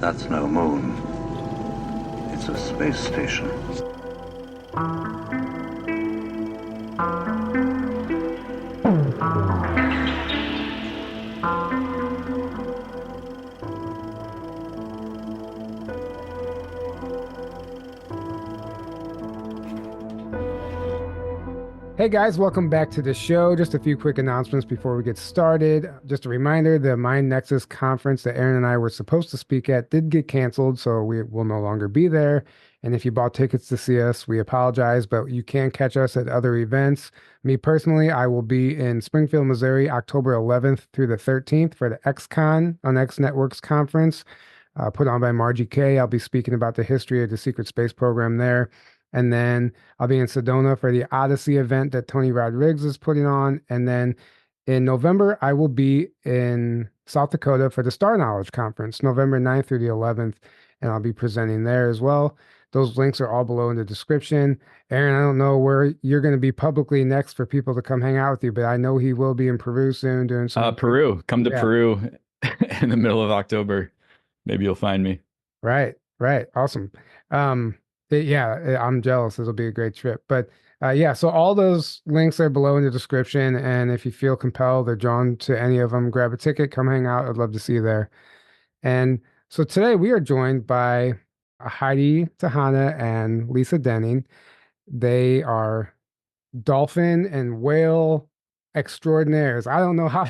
That's no moon. It's a space station. Hey guys, welcome back to the show. Just a few quick announcements before we get started. Just a reminder, the Mind Nexus conference that Aaron and I were supposed to speak at did get canceled, so we will no longer be there. And if you bought tickets to see us, we apologize, but you can catch us at other events. Me personally, I will be in Springfield, Missouri, October 11th through the 13th for the XCon on X Networks conference, put on by Margie K. I'll be speaking about the history of the secret space program there. And then I'll be in Sedona for the Odyssey event that Tony Rodriguez is putting on. And then in November, I will be in South Dakota for the Star Knowledge Conference, November 9th through the 11th. And I'll be presenting there as well. Those links are all below in the description. Aaron, I don't know where you're going to be publicly next for people to come hang out with you, but I know he will be in Peru soon doing some. Peru. Come to Yeah. Peru in the middle of October. Maybe you'll find me. Right. Awesome. Yeah, I'm jealous. It'll be a great trip. But yeah, so all those links are below in the description. And if you feel compelled or drawn to any of them, grab a ticket, come hang out. I'd love to see you there. And so today we are joined by Hydee Tehana and Lisa Denning. They are dolphin and whale extraordinaires. I don't know how,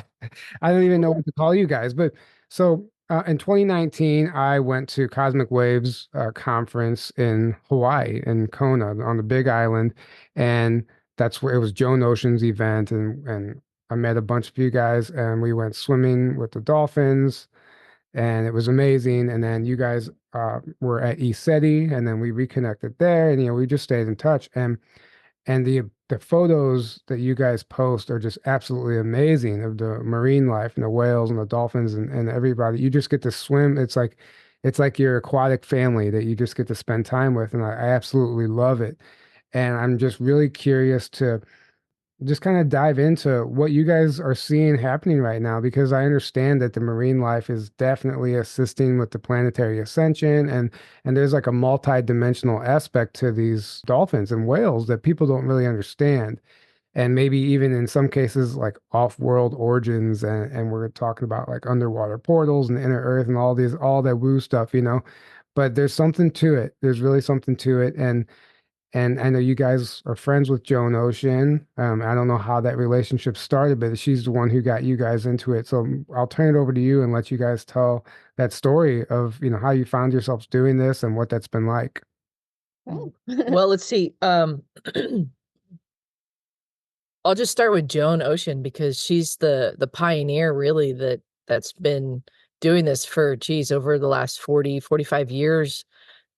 I don't even know what to call you guys. But so in 2019, I went to Cosmic Waves conference in Hawaii, in Kona, on the Big Island, and that's where it was Joan Ocean's event, and I met a bunch of you guys, and we went swimming with the dolphins, and it was amazing. And then you guys were at ECETI, and then we reconnected there, and we just stayed in touch, and the photos that you guys post are just absolutely amazing of the marine life and the whales and the dolphins and everybody. You just get to swim. It's like your aquatic family that you just get to spend time with. And I absolutely love it. And I'm just really curious to just kind of dive into what you guys are seeing happening right now, because I understand that the marine life is definitely assisting with the planetary ascension, and there's like a multi-dimensional aspect to these dolphins and whales that people don't really understand. And maybe even in some cases like off-world origins, and we're talking about like underwater portals and inner earth and all that woo stuff. But there's something to it. There's really something to it. And I know you guys are friends with Joan Ocean. I don't know how that relationship started, but she's the one who got you guys into it. So I'll turn it over to you and let you guys tell that story of, how you found yourselves doing this and what that's been like. Well, let's see. I'll just start with Joan Ocean, because she's the pioneer really that's been doing this for over the last 45 years.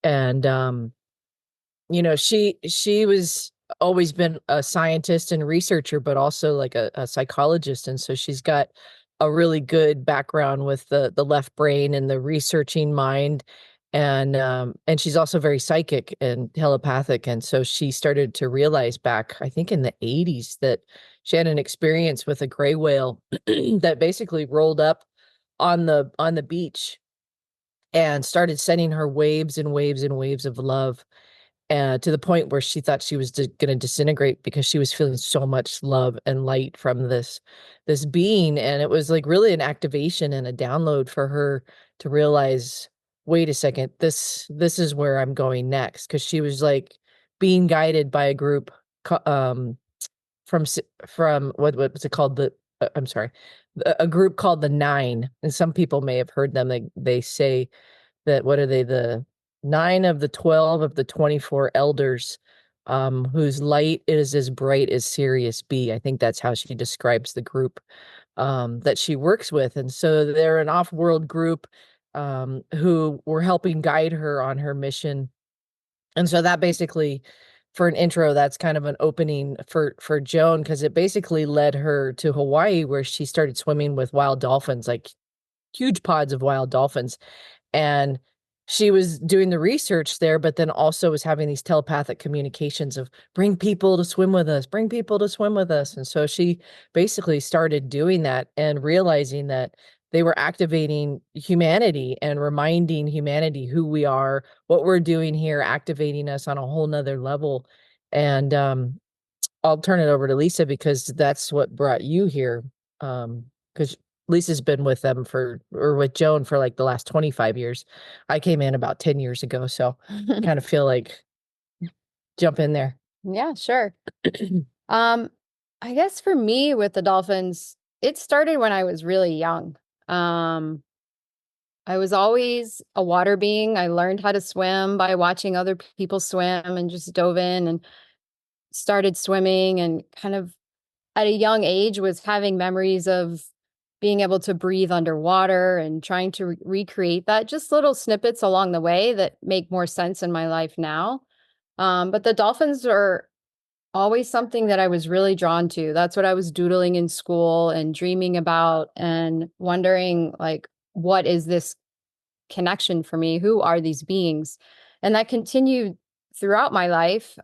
And she was always been a scientist and researcher, but also like a psychologist. And so she's got a really good background with the left brain and the researching mind. And she's also very psychic and telepathic. And so she started to realize back, I think in the 80s, that she had an experience with a gray whale that basically rolled up on the beach and started sending her waves and waves and waves of love. To the point where she thought she was going to disintegrate, because she was feeling so much love and light from this being. And it was like really an activation and a download for her to realize, wait a second, this is where I'm going next. Because she was like being guided by a group from what was it called? I'm sorry, a group called the Nine. And some people may have heard them. They say that, what are they, the 9 of the 12 of the 24 elders, whose light is as bright as Sirius B. I think that's how she describes the group that she works with. And so they're an off-world group who were helping guide her on her mission. And so that basically, for an intro, that's kind of an opening for Joan, because it basically led her to Hawaii, where she started swimming with wild dolphins, like huge pods of wild dolphins. And she was doing the research there, but then also was having these telepathic communications of bring people to swim with us, bring people to swim with us. And so she basically started doing that and realizing that they were activating humanity and reminding humanity who we are, what we're doing here, activating us on a whole nother level. And I'll turn it over to Lisa because that's what brought you here. Because Lisa's been with them or with Joan for like the last 25 years. I came in about 10 years ago, so kind of feel like jump in there. Yeah, sure. I guess for me with the dolphins, it started when I was really young. I was always a water being. I learned how to swim by watching other people swim and just dove in and started swimming, and kind of at a young age was having memories of being able to breathe underwater and trying to recreate that, just little snippets along the way that make more sense in my life now. But the dolphins are always something that I was really drawn to. That's what I was doodling in school and dreaming about and wondering, like, what is this connection for me? Who are these beings? And that continued throughout my life.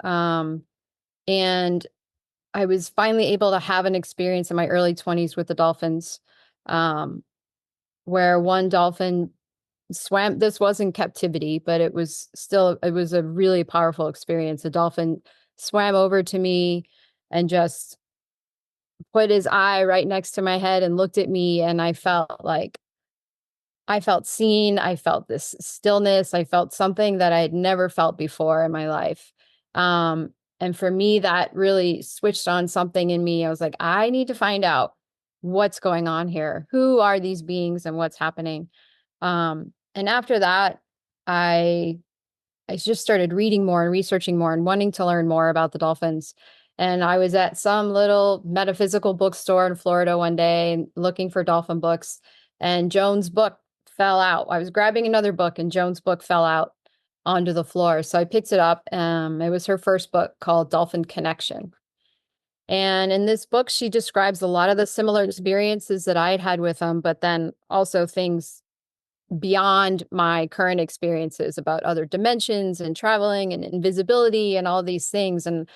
And I was finally able to have an experience in my early 20s with the dolphins, where one dolphin swam. This was in captivity, but it was a really powerful experience. A dolphin swam over to me and just put his eye right next to my head and looked at me, and I felt seen. I felt this stillness. I felt something that I had never felt before in my life. And for me, that really switched on something in me. I was like, I need to find out what's going on here. Who are these beings and what's happening? And after that, I just started reading more and researching more and wanting to learn more about the dolphins. And I was at some little metaphysical bookstore in Florida one day looking for dolphin books, and Joan's book fell out. I was grabbing another book and Joan's book fell out onto the floor. So I picked it up. It was her first book called Dolphin Connection. And in this book, she describes a lot of the similar experiences that I had had with them, but then also things beyond my current experiences about other dimensions and traveling and invisibility and all these things. And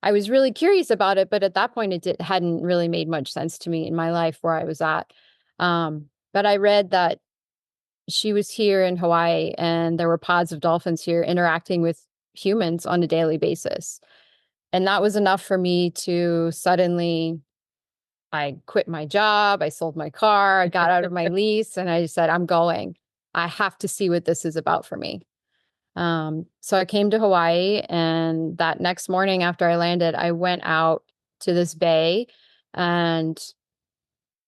I was really curious about it, but at that point, hadn't really made much sense to me in my life where I was at. But I read that she was here in Hawaii and there were pods of dolphins here interacting with humans on a daily basis. And that was enough for me to suddenly, I quit my job, I sold my car, I got out of my lease, and I said, I'm going. I have to see what this is about for me. So I came to Hawaii, and that next morning after I landed, I went out to this bay and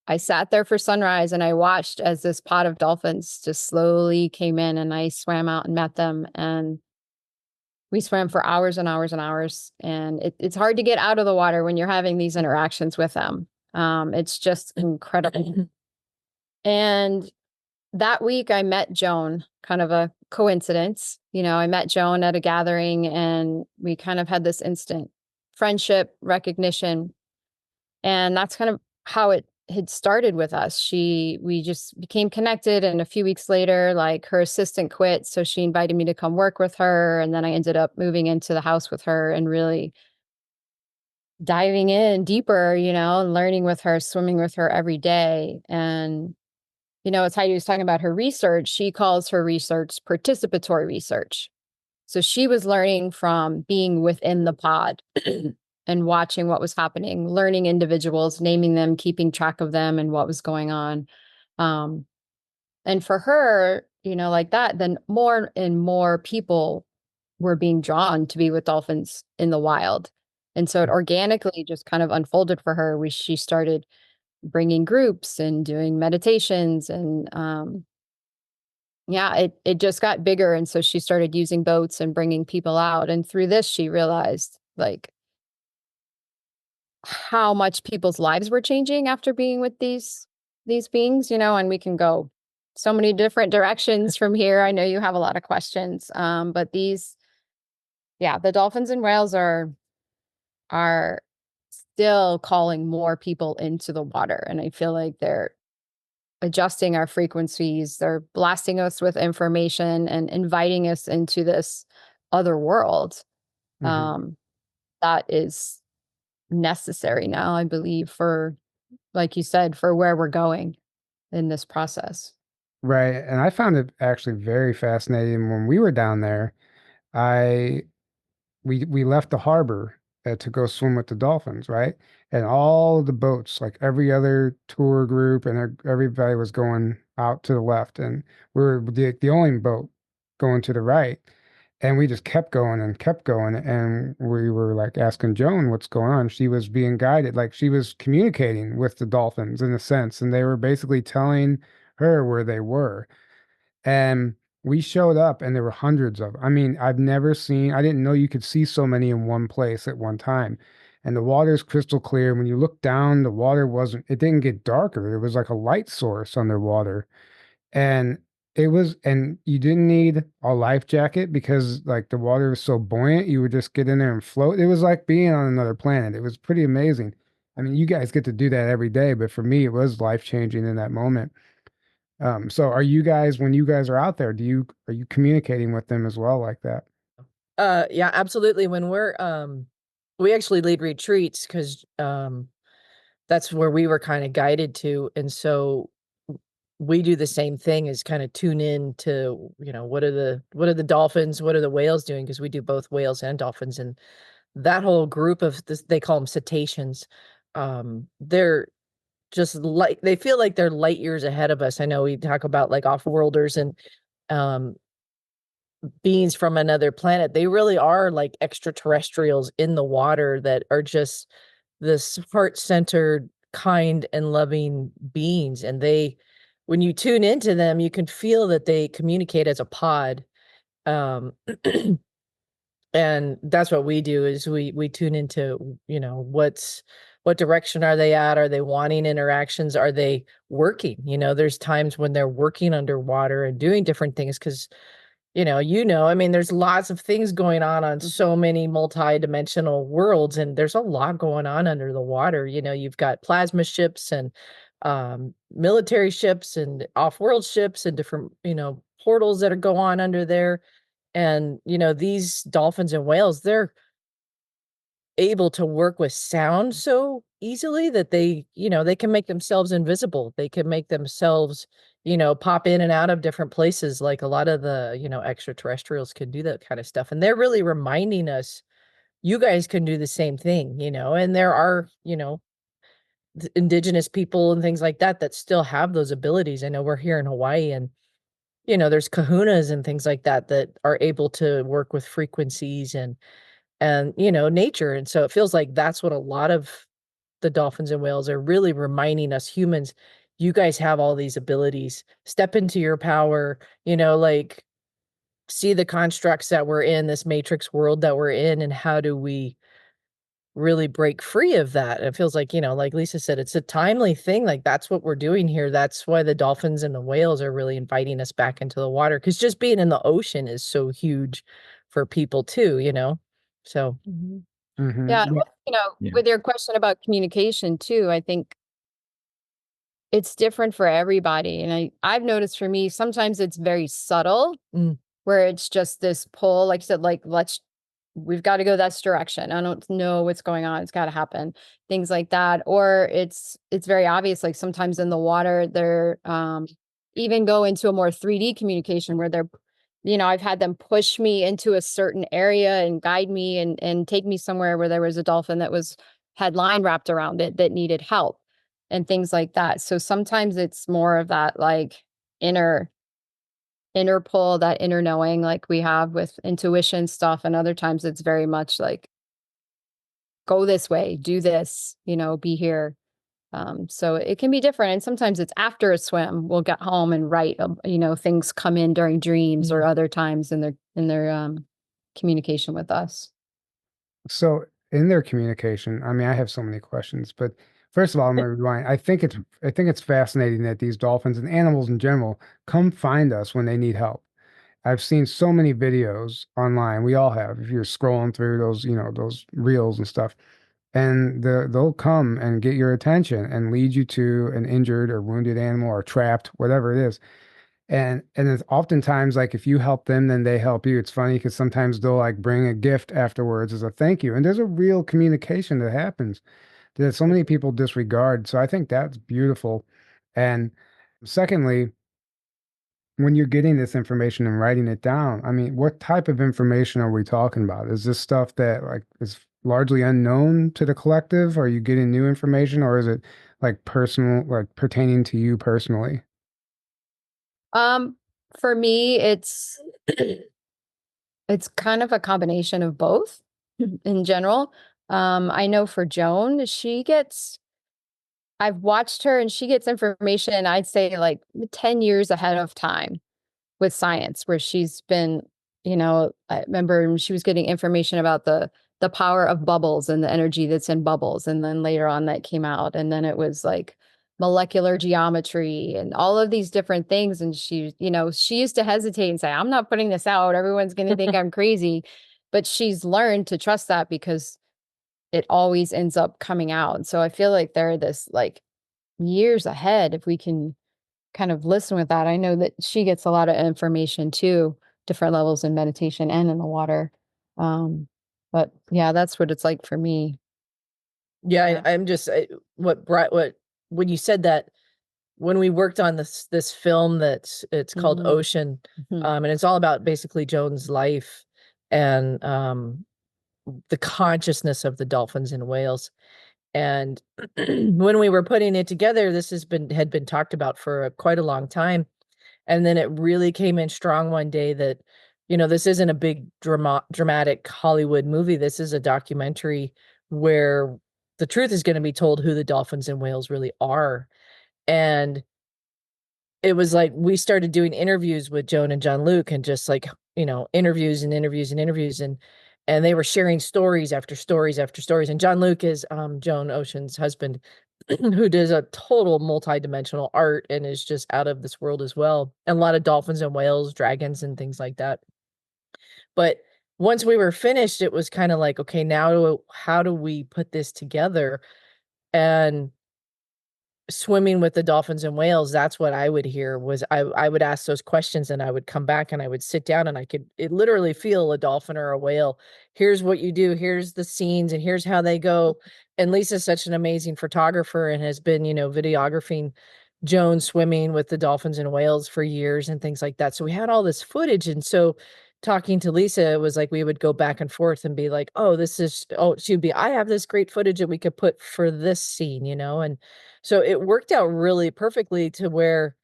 I sat there for sunrise and I watched as this pod of dolphins just slowly came in, and I swam out and met them, and we swam for hours and hours and hours. And it's hard to get out of the water when you're having these interactions with them. It's just incredible. And that week I met Joan, kind of a coincidence. I met Joan at a gathering, and we kind of had this instant friendship, recognition. And that's kind of how it had started with us. We just became connected. And a few weeks later, like, her assistant quit. So she invited me to come work with her. And then I ended up moving into the house with her and really diving in deeper, and learning with her, swimming with her every day. And, as Hydee was talking about her research, she calls her research participatory research. So she was learning from being within the pod and watching what was happening, learning individuals, naming them, keeping track of them and what was going on. And for her, like that, then more and more people were being drawn to be with dolphins in the wild. And so it organically just kind of unfolded for her. She started bringing groups and doing meditations, and it just got bigger. And so she started using boats and bringing people out. And through this, she realized, like, how much people's lives were changing after being with these beings, and we can go so many different directions from here. I know you have a lot of questions, but the dolphins and whales are still calling more people into the water. And I feel like they're adjusting our frequencies. They're blasting us with information and inviting us into this other world. That is necessary now, I believe, for, like you said, for where we're going. in this process. Right. And I found it actually very fascinating when we were down there. I we left the harbor to go swim with the dolphins, right? And all the boats, like every other tour group and everybody was going out to the left, and we were the only boat going to the right. And we just kept going and kept going, and we were like asking Joan what's going on. She was being guided, like she was communicating with the dolphins in a sense, and they were basically telling her where they were. And we showed up and there were hundreds of, I mean, I didn't know you could see so many in one place at one time. And the water is crystal clear. When you look down, the water it didn't get darker. It was like a light source underwater. And and you didn't need a life jacket because like the water was so buoyant, you would just get in there and float. It was like being on another planet. It was pretty amazing. I mean, you guys get to do that every day, but for me, it was life-changing in that moment. So are you guys, when you guys are out there, are you communicating with them as well like that? Yeah, absolutely. When we actually lead retreats because that's where we were kind of guided to. And so we do the same thing, is kind of tune in to, what are the dolphins, what are the whales doing? Because we do both whales and dolphins. And that whole group of this, they call them cetaceans. They're just like, they feel like they're light years ahead of us. I know we talk about like off-worlders and um beings from another planet. They really are like extraterrestrials in the water that are just this heart-centered, kind and loving beings. And when you tune into them, you can feel that they communicate as a pod. Um and that's what we do, is we tune into, what direction are they at? Are they wanting interactions? Are they working? There's times when they're working underwater and doing different things because, I mean, there's lots of things going on so many multi-dimensional worlds, and there's a lot going on under the water. You've got plasma ships and military ships and off-world ships and different, portals that go on under there. And, these dolphins and whales, they're able to work with sound so easily that they can make themselves invisible. They can make themselves, pop in and out of different places. Like a lot of the, extraterrestrials can do that kind of stuff. And they're really reminding us, you guys can do the same thing, and there are, indigenous people and things like that still have those abilities. I know we're here in Hawaii, and there's kahunas and things like that are able to work with frequencies and nature. And so it feels like that's what a lot of the dolphins and whales are really reminding us humans. You guys have all these abilities. Step into your power, like see the constructs that we're in, this matrix world that we're in, and how do we really break free of that? It feels like, like Lisa said, it's a timely thing. Like that's what we're doing here. That's why the dolphins and the whales are really inviting us back into the water, because just being in the ocean is so huge for people too, so. Yeah, Yeah. with your question about communication too, I think it's different for everybody. And I've noticed for me, sometimes it's very subtle, where it's just this pull, like you said, like, we've got to go this direction. I don't know what's going on. It's got to happen. Things like that. Or it's very obvious. Like sometimes in the water, they're even go into a more 3D communication where they're, I've had them push me into a certain area and guide me and take me somewhere where there was a dolphin that had line wrapped around it that needed help and things like that. So sometimes it's more of that like inner pull, that inner knowing, like we have with intuition stuff. And other times it's very much like, go this way, do this, be here. So it can be different. And sometimes it's after a swim, we'll get home and write, things come in during dreams or other times in their communication with us. So in their communication, I mean, I have so many questions, but first of all, I'm going to rewind. I think it's fascinating that these dolphins and animals in general come find us when they need help. I've seen so many videos online. We all have. If you're scrolling through those, those reels and stuff, and they'll come and get your attention and lead you to an injured or wounded animal or trapped, whatever it is. And it's oftentimes like if you help them, then they help you. It's funny because sometimes they'll like bring a gift afterwards as a thank you. And there's a real communication that happens that so many people disregard. So I think that's beautiful. And Secondly, when you're getting this information and writing it down, I mean, what type of information are we talking about? Is this stuff that like is largely unknown to the collective? Are you getting new information, or is it like personal, like pertaining to you personally? For me, it's kind of a combination of both in general. I know for Joan, I've watched her and she gets information, I'd say like 10 years ahead of time with science, where she's been, I remember she was getting information about the power of bubbles and the energy that's in bubbles. And then later on that came out. And then it was like molecular geometry and all of these different things. And she used to hesitate and say, I'm not putting this out. Everyone's going to think I'm crazy. But she's learned to trust that because it always ends up coming out. And so I feel like they're this like years ahead if we can kind of listen with that. I know that she gets a lot of information too, different levels in meditation and in the water. But yeah, that's what it's like for me. Yeah, I'm just when you said that, when we worked on this film it's called Ocean, and it's all about basically Joan's life and the consciousness of the dolphins and whales. And when we were putting it together, this had been talked about for quite a long time. And then it really came in strong one day that, this isn't a big dramatic Hollywood movie. This is a documentary where the truth is going to be told, who the dolphins and whales really are. And it was like we started doing interviews with Joan and John Luke, and just like, interviews and interviews and interviews, and they were sharing stories after stories after stories. And John Luke is Joan Ocean's husband, who does a total multidimensional art and is just out of this world as well. And a lot of dolphins and whales, dragons and things like that. But once we were finished, it was kind of like, okay, now how do we put this together? And swimming with the dolphins and whales, that's what I would hear. Was I would ask those questions, and I would come back and I would sit down, and it literally feel a dolphin or a whale. Here's what you do, here's the scenes, and here's how they go. And Lisa's such an amazing photographer and has been, videographing Joan swimming with the dolphins and whales for years and things like that. So we had all this footage. And so talking to Lisa, it was like we would go back and forth and be like, she'd be, I have this great footage that we could put for this scene, and so it worked out really perfectly to where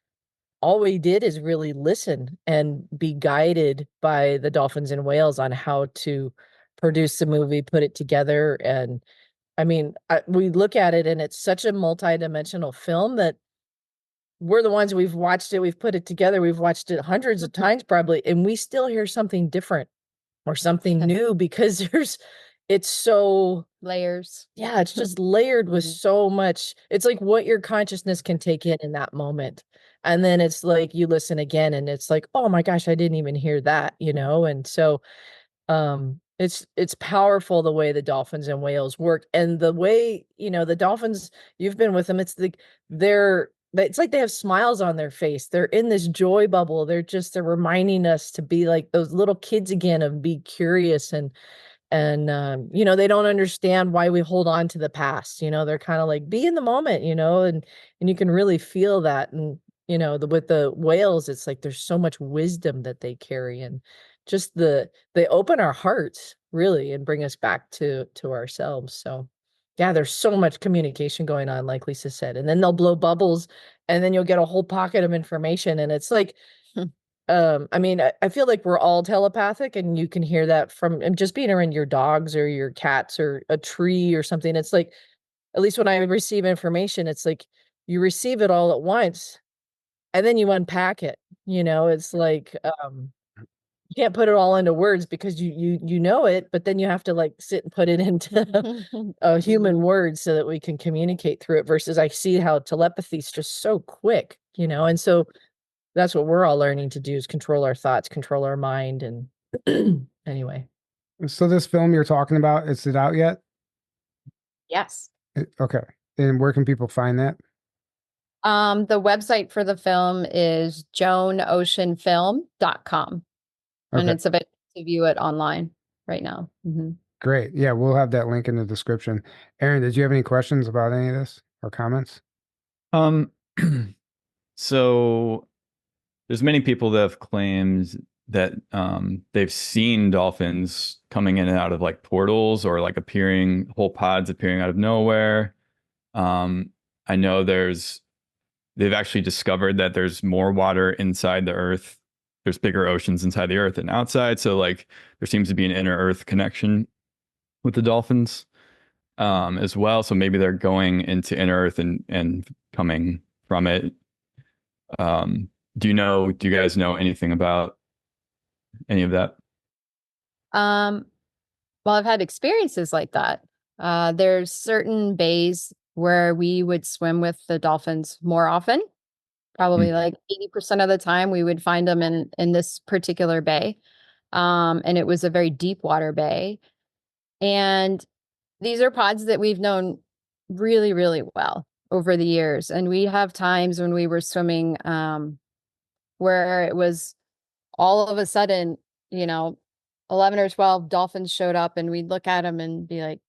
all we did is really listen and be guided by the dolphins and whales on how to produce the movie, put it together. And I mean, we look at it and it's such a multi-dimensional film that we're the ones, we've watched it, we've put it together, we've watched it hundreds of times probably, and we still hear something different or something new, because it's so layers. Yeah, it's just layered with so much. It's like what your consciousness can take in that moment. And then it's like you listen again and it's like, oh my gosh, I didn't even hear that, And so it's powerful the way the dolphins and whales work, and the way, the dolphins, you've been with them, it's like it's like they have smiles on their face. They're in this joy bubble. They're reminding us to be like those little kids again, and be curious, and they don't understand why we hold on to the past. They're kind of like, be in the moment, and you can really feel that. And with the whales, it's like there's so much wisdom that they carry, and just they open our hearts really and bring us back to ourselves. So yeah, there's so much communication going on, like Lisa said. And then they'll blow bubbles, and then you'll get a whole pocket of information. And it's like, I mean, I feel like we're all telepathic, and you can hear that from just being around your dogs or your cats or a tree or something. It's like, at least when I receive information, it's like you receive it all at once, and then you unpack it. It's like, you can't put it all into words because you know it, but then you have to like sit and put it into a human words so that we can communicate through it, versus I see how telepathy is just so quick, and so that's what we're all learning to do, is control our thoughts, control our mind. And anyway. So this film you're talking about, is it out yet? Yes. Okay. And where can people find that? The website for the film is joanoceanfilm.com. And it's available to view it online right now. Great. Yeah, we'll have that link in the description. Aaron, did you have any questions about any of this or comments? So there's many people that have claimed that they've seen dolphins coming in and out of like portals or like appearing, whole pods appearing out of nowhere. I know they've actually discovered that there's more water inside the earth. There's bigger oceans inside the earth than outside. So like there seems to be an inner earth connection with the dolphins as well. So maybe they're going into inner earth and coming from it. Do you guys know anything about any of that? Well, I've had experiences like that. There's certain bays where we would swim with the dolphins more often. Probably like 80% of the time we would find them in this particular bay. And it was a very deep water bay. And these are pods that we've known really, really well over the years. And we have times when we were swimming where it was all of a sudden, 11 or 12 dolphins showed up and we'd look at them and be like,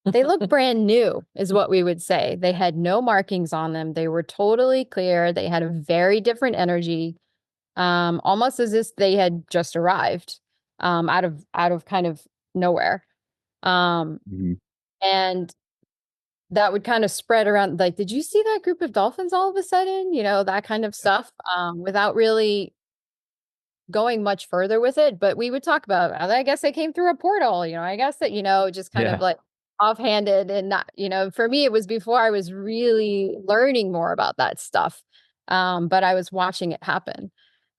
they look brand new is what we would say. They had no markings on them. They were totally clear. They had a very different energy, almost as if they had just arrived out of kind of nowhere. And that would kind of spread around. Like, did you see that group of dolphins all of a sudden? That kind of stuff without really going much further with it. But we would talk about, I guess they came through a portal, I guess that, just kind of like offhanded and not, for me, it was before I was really learning more about that stuff. But I was watching it happen.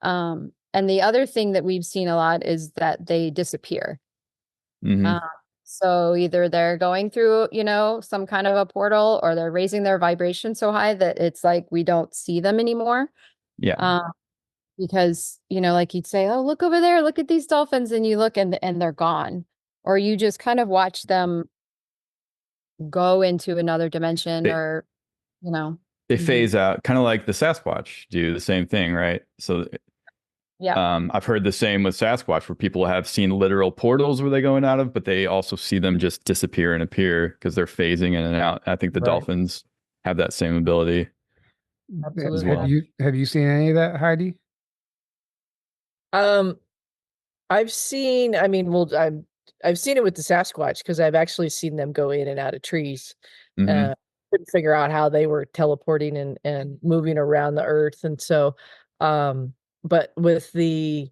And the other thing that we've seen a lot is that they disappear. So either they're going through, some kind of a portal or they're raising their vibration so high that it's like we don't see them anymore. Yeah. Because, like you'd say, oh, look over there, look at these dolphins. And you look and they're gone. Or you just kind of watch them go into another dimension or, They phase out, kind of like the Sasquatch do the same thing, right? So yeah. I've heard the same with Sasquatch, where people have seen literal portals where they go in and out of, but they also see them just disappear and appear because they're phasing in and out. I think the dolphins have that same ability. Absolutely. Well. Have you seen any of that, Hydee? I've seen, I've seen it with the Sasquatch because I've actually seen them go in and out of trees. Couldn't figure out how they were teleporting and moving around the earth. And so, but with the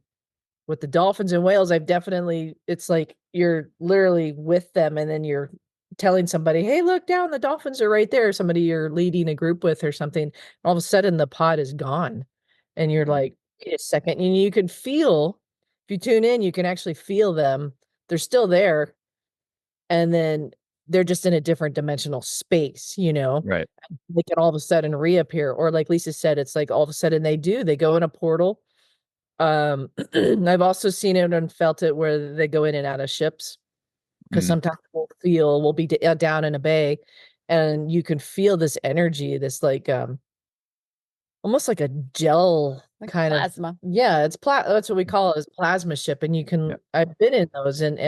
dolphins and whales, it's like you're literally with them and then you're telling somebody, hey, look down, the dolphins are right there. Somebody you're leading a group with or something. All of a sudden the pod is gone. And you're like, wait a second. And you can feel, if you tune in, you can actually feel them. They're still there. And then they're just in a different dimensional space, Right. They can all of a sudden reappear. Or like Lisa said, it's like all of a sudden they go in a portal. I've also seen it and felt it where they go in and out of ships because sometimes we'll be down in a bay and you can feel this energy, this like almost like a gel Like kind plasma. of. Yeah, it's that's what we call it, is plasma ship. And you can I've been in those and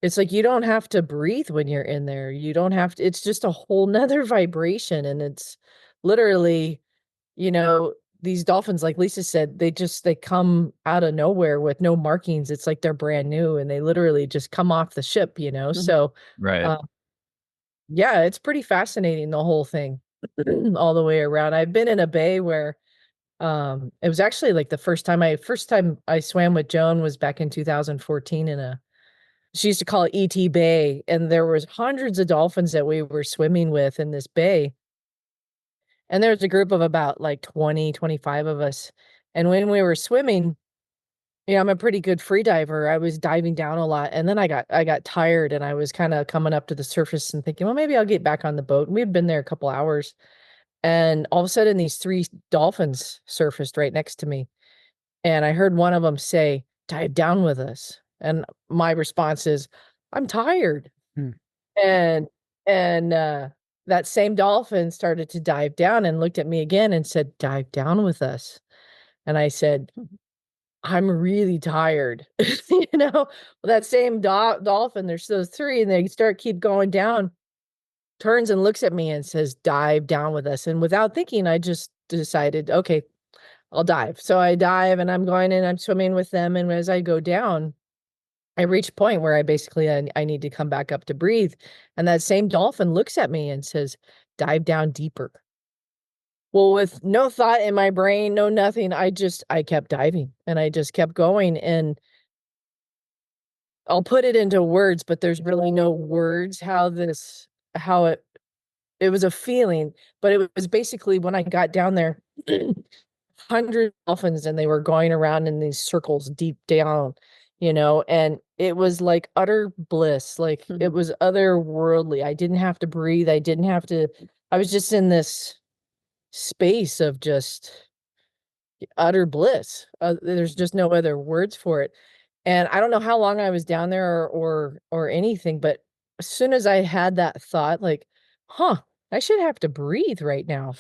it's like you don't have to breathe when you're in there. You don't have to, it's just a whole nother vibration. And it's literally, these dolphins, like Lisa said, they come out of nowhere with no markings. It's like they're brand new and they literally just come off the ship, So Right. yeah, it's pretty fascinating, the whole thing all the way around. I've been in a bay where it was actually like the first time I swam with Joan was back in 2014 she used to call it ET Bay, and there was hundreds of dolphins that we were swimming with in this bay. And there's a group of about like 20, 25 of us. And when we were swimming, I'm a pretty good free diver. I was diving down a lot. And then I got tired and I was kind of coming up to the surface and thinking, well, maybe I'll get back on the boat. And we'd been there a couple hours. And all of a sudden these 3 dolphins surfaced right next to me. And I heard one of them say, dive down with us. And my response is, I'm tired. And that same dolphin started to dive down and looked at me again and said, dive down with us. And I said, I'm really tired. That same dolphin, there's those 3 and they keep going down turns and looks at me and says, dive down with us. And without thinking, I just decided, okay, I'll dive. So I dive and I'm going and I'm swimming with them. And as I go down, I reach a point where I need to come back up to breathe. And that same dolphin looks at me and says, dive down deeper. Well, with no thought in my brain, no nothing, I kept diving and I just kept going. And I'll put it into words, but there's really no words how it was a feeling, but it was basically when I got down there, 100 dolphins and they were going around in these circles deep down, and it was like utter bliss. Like it was otherworldly. I didn't have to breathe. I was just in this space of just utter bliss. There's just no other words for it. And I don't know how long I was down there or anything, but as soon as I had that thought, like, I should have to breathe right now.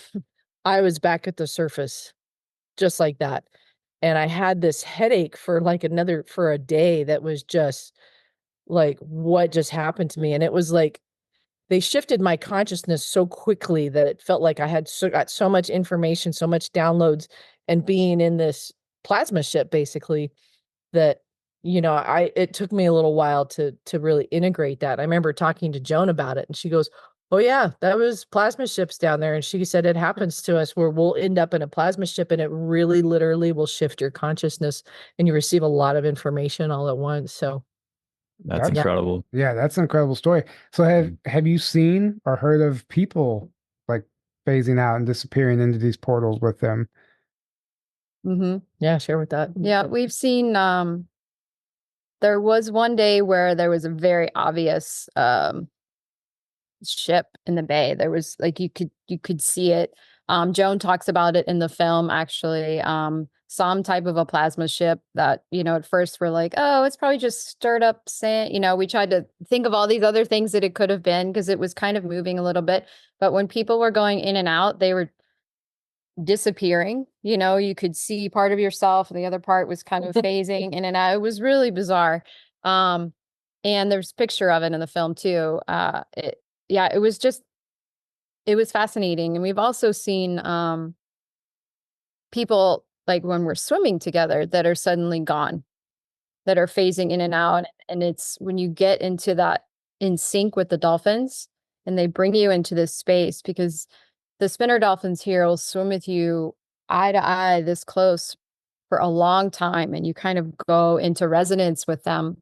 I was back at the surface just like that. And I had this headache for a day that was just like, what just happened to me? And it was like, they shifted my consciousness so quickly that it felt like I had got so much information, so much downloads, and being in this plasma ship basically that, it took me a little while to really integrate that. I remember talking to Joan about it and she goes, oh yeah, that was plasma ships down there. And she said, it happens to us where we'll end up in a plasma ship and it really literally will shift your consciousness and you receive a lot of information all at once. So That's incredible. Yeah, that's an incredible story. So have you seen or heard of people like phasing out and disappearing into these portals with them? Yeah, share with that. Yeah, we've seen there was one day where there was a very obvious ship in the bay. There was like you could see it. Joan talks about it in the film actually. Some type of a plasma ship that, at first we're like, oh, it's probably just stirred up sand. We tried to think of all these other things that it could have been because it was kind of moving a little bit. But when people were going in and out, they were disappearing. You could see part of yourself and the other part was kind of phasing in and out. It was really bizarre. And there's a picture of it in the film too. It was fascinating. And we've also seen people like when we're swimming together that are suddenly gone, that are phasing in and out. And it's when you get into that in sync with the dolphins and they bring you into this space, because the spinner dolphins here will swim with you eye to eye this close for a long time. And you kind of go into resonance with them,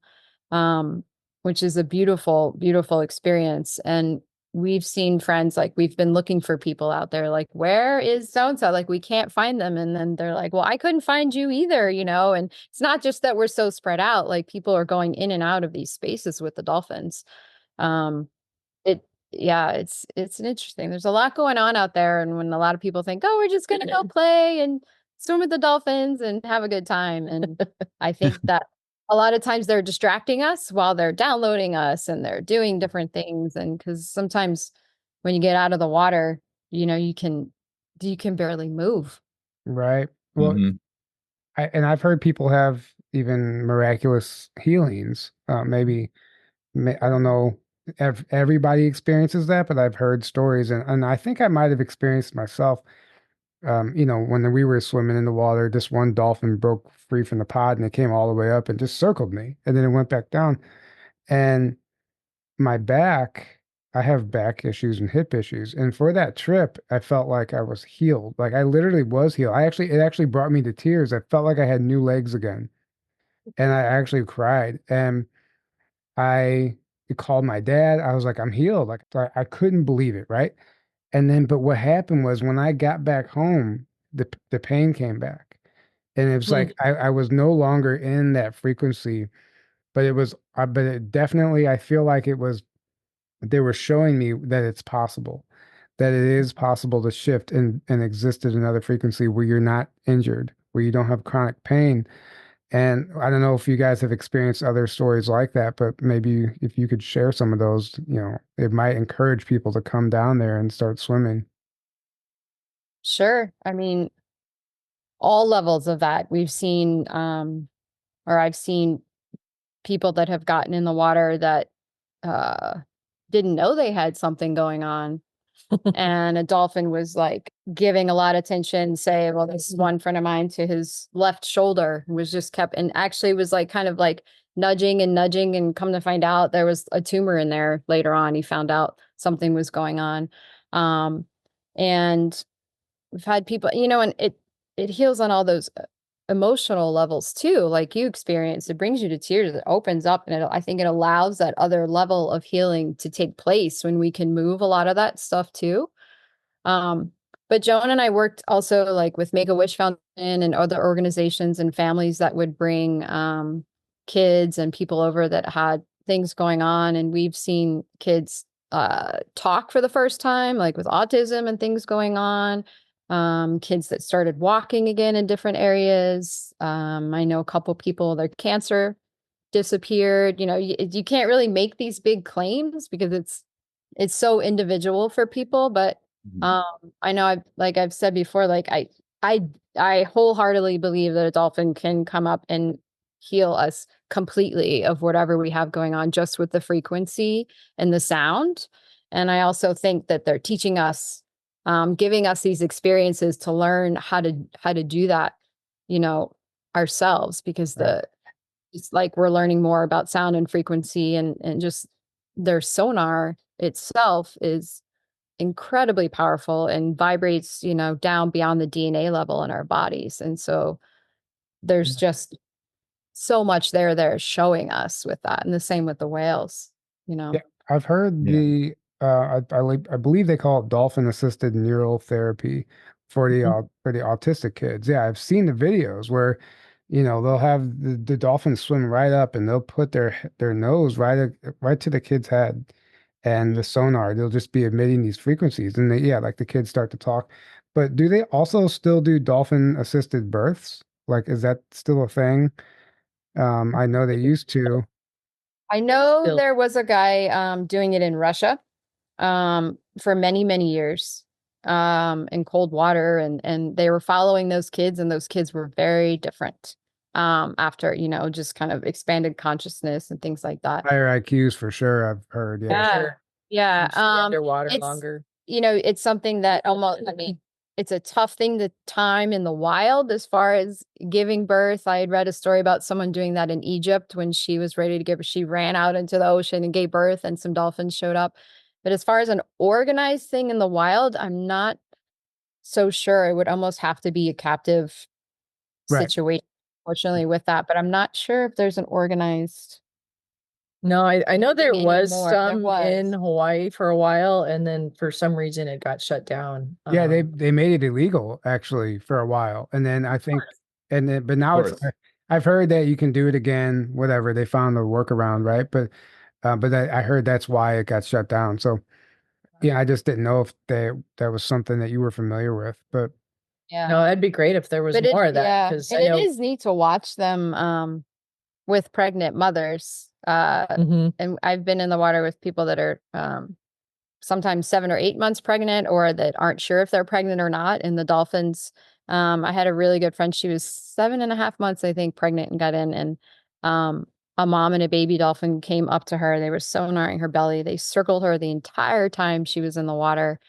which is a beautiful, beautiful experience. And we've seen friends, like we've been looking for people out there, like, where is so-and-so? Like, we can't find them. And then they're like, well, I couldn't find you either, and it's not just that we're so spread out, like people are going in and out of these spaces with the dolphins. It's an interesting, there's a lot going on out there. And when a lot of people think, oh, we're just going to go play and swim with the dolphins and have a good time. And I think that a lot of times they're distracting us while they're downloading us and they're doing different things. And because sometimes when you get out of the water, you can barely move. Right. Well, I've heard people have even miraculous healings. I don't know if everybody experiences that, but I've heard stories and I think I might have experienced myself. When we were swimming in the water, this one dolphin broke free from the pod and it came all the way up and just circled me. And then it went back down. And my back, I have back issues and hip issues. And for that trip, I felt like I was healed. Like I literally was healed. It actually brought me to tears. I felt like I had new legs again. And I actually cried. And I called my dad. I was like, I'm healed. Like I couldn't believe it, right? But what happened was when I got back home, the pain came back. And it was like I was no longer in that frequency, but it definitely, I feel like they were showing me that it's possible, that it is possible to shift and exist at another frequency where you're not injured, where you don't have chronic pain. And I don't know if you guys have experienced other stories like that, but maybe if you could share some of those, it might encourage people to come down there and start swimming. Sure. I mean, all levels of that. We've seen, or I've seen people that have gotten in the water that didn't know they had something going on. And a dolphin was like giving a lot of attention, say, well, this is one friend of mine to his left shoulder, was just kept, and actually was like kind of like nudging and come to find out there was a tumor in there. Later on, he found out something was going on. And we've had people, you know, and it heals on all those emotional levels too, like you experienced. It brings you to tears. It opens up, and I think it allows that other level of healing to take place when we can move a lot of that stuff too. But Joan and I worked also like with Make-A-Wish Foundation and other organizations and families that would bring kids and people over that had things going on, and we've seen kids talk for the first time, like with autism and things going on. Kids that started walking again in different areas. I know a couple people, their cancer disappeared. You know, you can't really make these big claims because it's so individual for people. But I know I've said before, like I wholeheartedly believe that a dolphin can come up and heal us completely of whatever we have going on just with the frequency and the sound. And I also think that they're teaching us, giving us these experiences to learn how to do that, you know, ourselves, because it's like we're learning more about sound and frequency, and just their sonar itself is incredibly powerful and vibrates, you know, down beyond the DNA level in our bodies. And so there's just so much they're showing us with that. And the same with the whales, you know. Yeah, I've heard the I believe they call it dolphin assisted neural therapy for the autistic kids. Yeah, I've seen the videos where, you know, they'll have the dolphins swim right up and they'll put their nose right to the kid's head, and the sonar, they'll just be emitting these frequencies, and like the kids start to talk. But do they also still do dolphin assisted births? Like, is that still a thing? I know they used to. I know Still. there was a guy doing it in Russia for many, many years in cold water, and they were following those kids, and those kids were very different after, you know, just kind of expanded consciousness and things like that. Higher IQs for sure, I've heard. Yeah. Sure. Yeah. Stay underwater it's- longer. You know, it's something that almost, I mean, it's a tough thing to time in the wild as far as giving birth. I had read a story about someone doing that in Egypt when she was ready to give birth. She ran out into the ocean and gave birth, and some dolphins showed up. But as far as an organized thing in the wild, I'm not so sure. It would almost have to be a captive situation, fortunately, with that. But I'm not sure if there's an organized. No, I know there was Anymore. There some was. in Hawaii for a while, and then for some reason it got shut down. Yeah, they made it illegal actually for a while, and then I think, but now it's. I've heard that you can do it again. Whatever, they found a workaround, right? But I heard that's why it got shut down. So yeah, I just didn't know if that was something that you were familiar with. But Yeah. No, that'd be great if there was more of that, Yeah, because and I know it is neat to watch them with pregnant mothers. Mhm. And I've been in the water with people that are sometimes 7 or 8 months pregnant, or that aren't sure if they're pregnant or not. And the dolphins, I had a really good friend. She was 7.5 months, I think, pregnant, and got in. And a mom and a baby dolphin came up to her. They were sonaring her belly. They circled her the entire time she was in the water.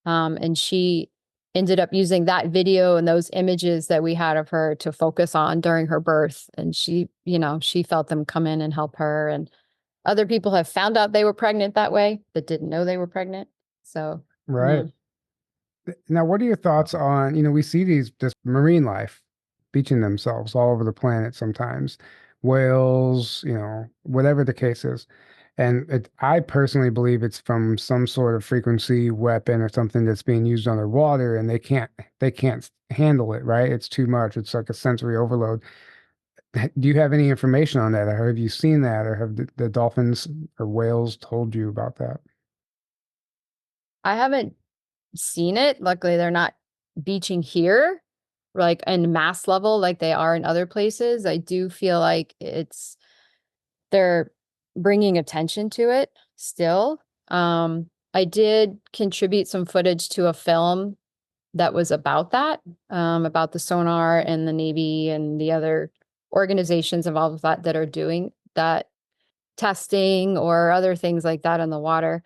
And she ended up using that video and those images that we had of her to focus on during her birth. And she, you know, she felt them come in and help her. And other people have found out they were pregnant that way, but didn't know they were pregnant. So, right. Now, what are your thoughts on, you know, we see this marine life beaching themselves all over the planet sometimes, whales, you know, whatever the case is. And I personally believe it's from some sort of frequency weapon or something that's being used underwater, and they can't handle it, right? It's too much. It's like a sensory overload. Do you have any information on that, or have you seen that, or have the dolphins or whales told you about that? I haven't seen it. Luckily, they're not beaching here, like in mass level, like they are in other places. I do feel like they're bringing attention to it still. I did contribute some footage to a film that was about that, about the sonar and the Navy and the other organizations involved with that are doing that testing or other things like that in the water.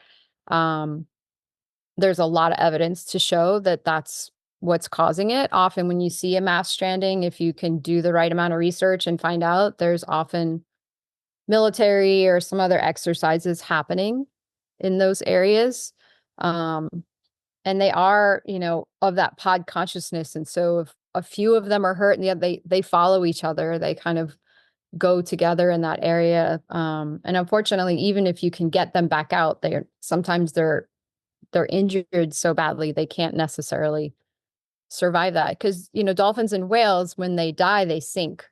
There's a lot of evidence to show that that's what's causing it. Often when you see a mass stranding, if you can do the right amount of research and find out, there's often military or some other exercises happening in those areas. And they are, of that pod consciousness. And so if a few of them are hurt and the other, they follow each other, they kind of go together in that area. And unfortunately, even if you can get them back out, sometimes they're injured so badly they can't necessarily survive that, because dolphins and whales, when they die, they sink.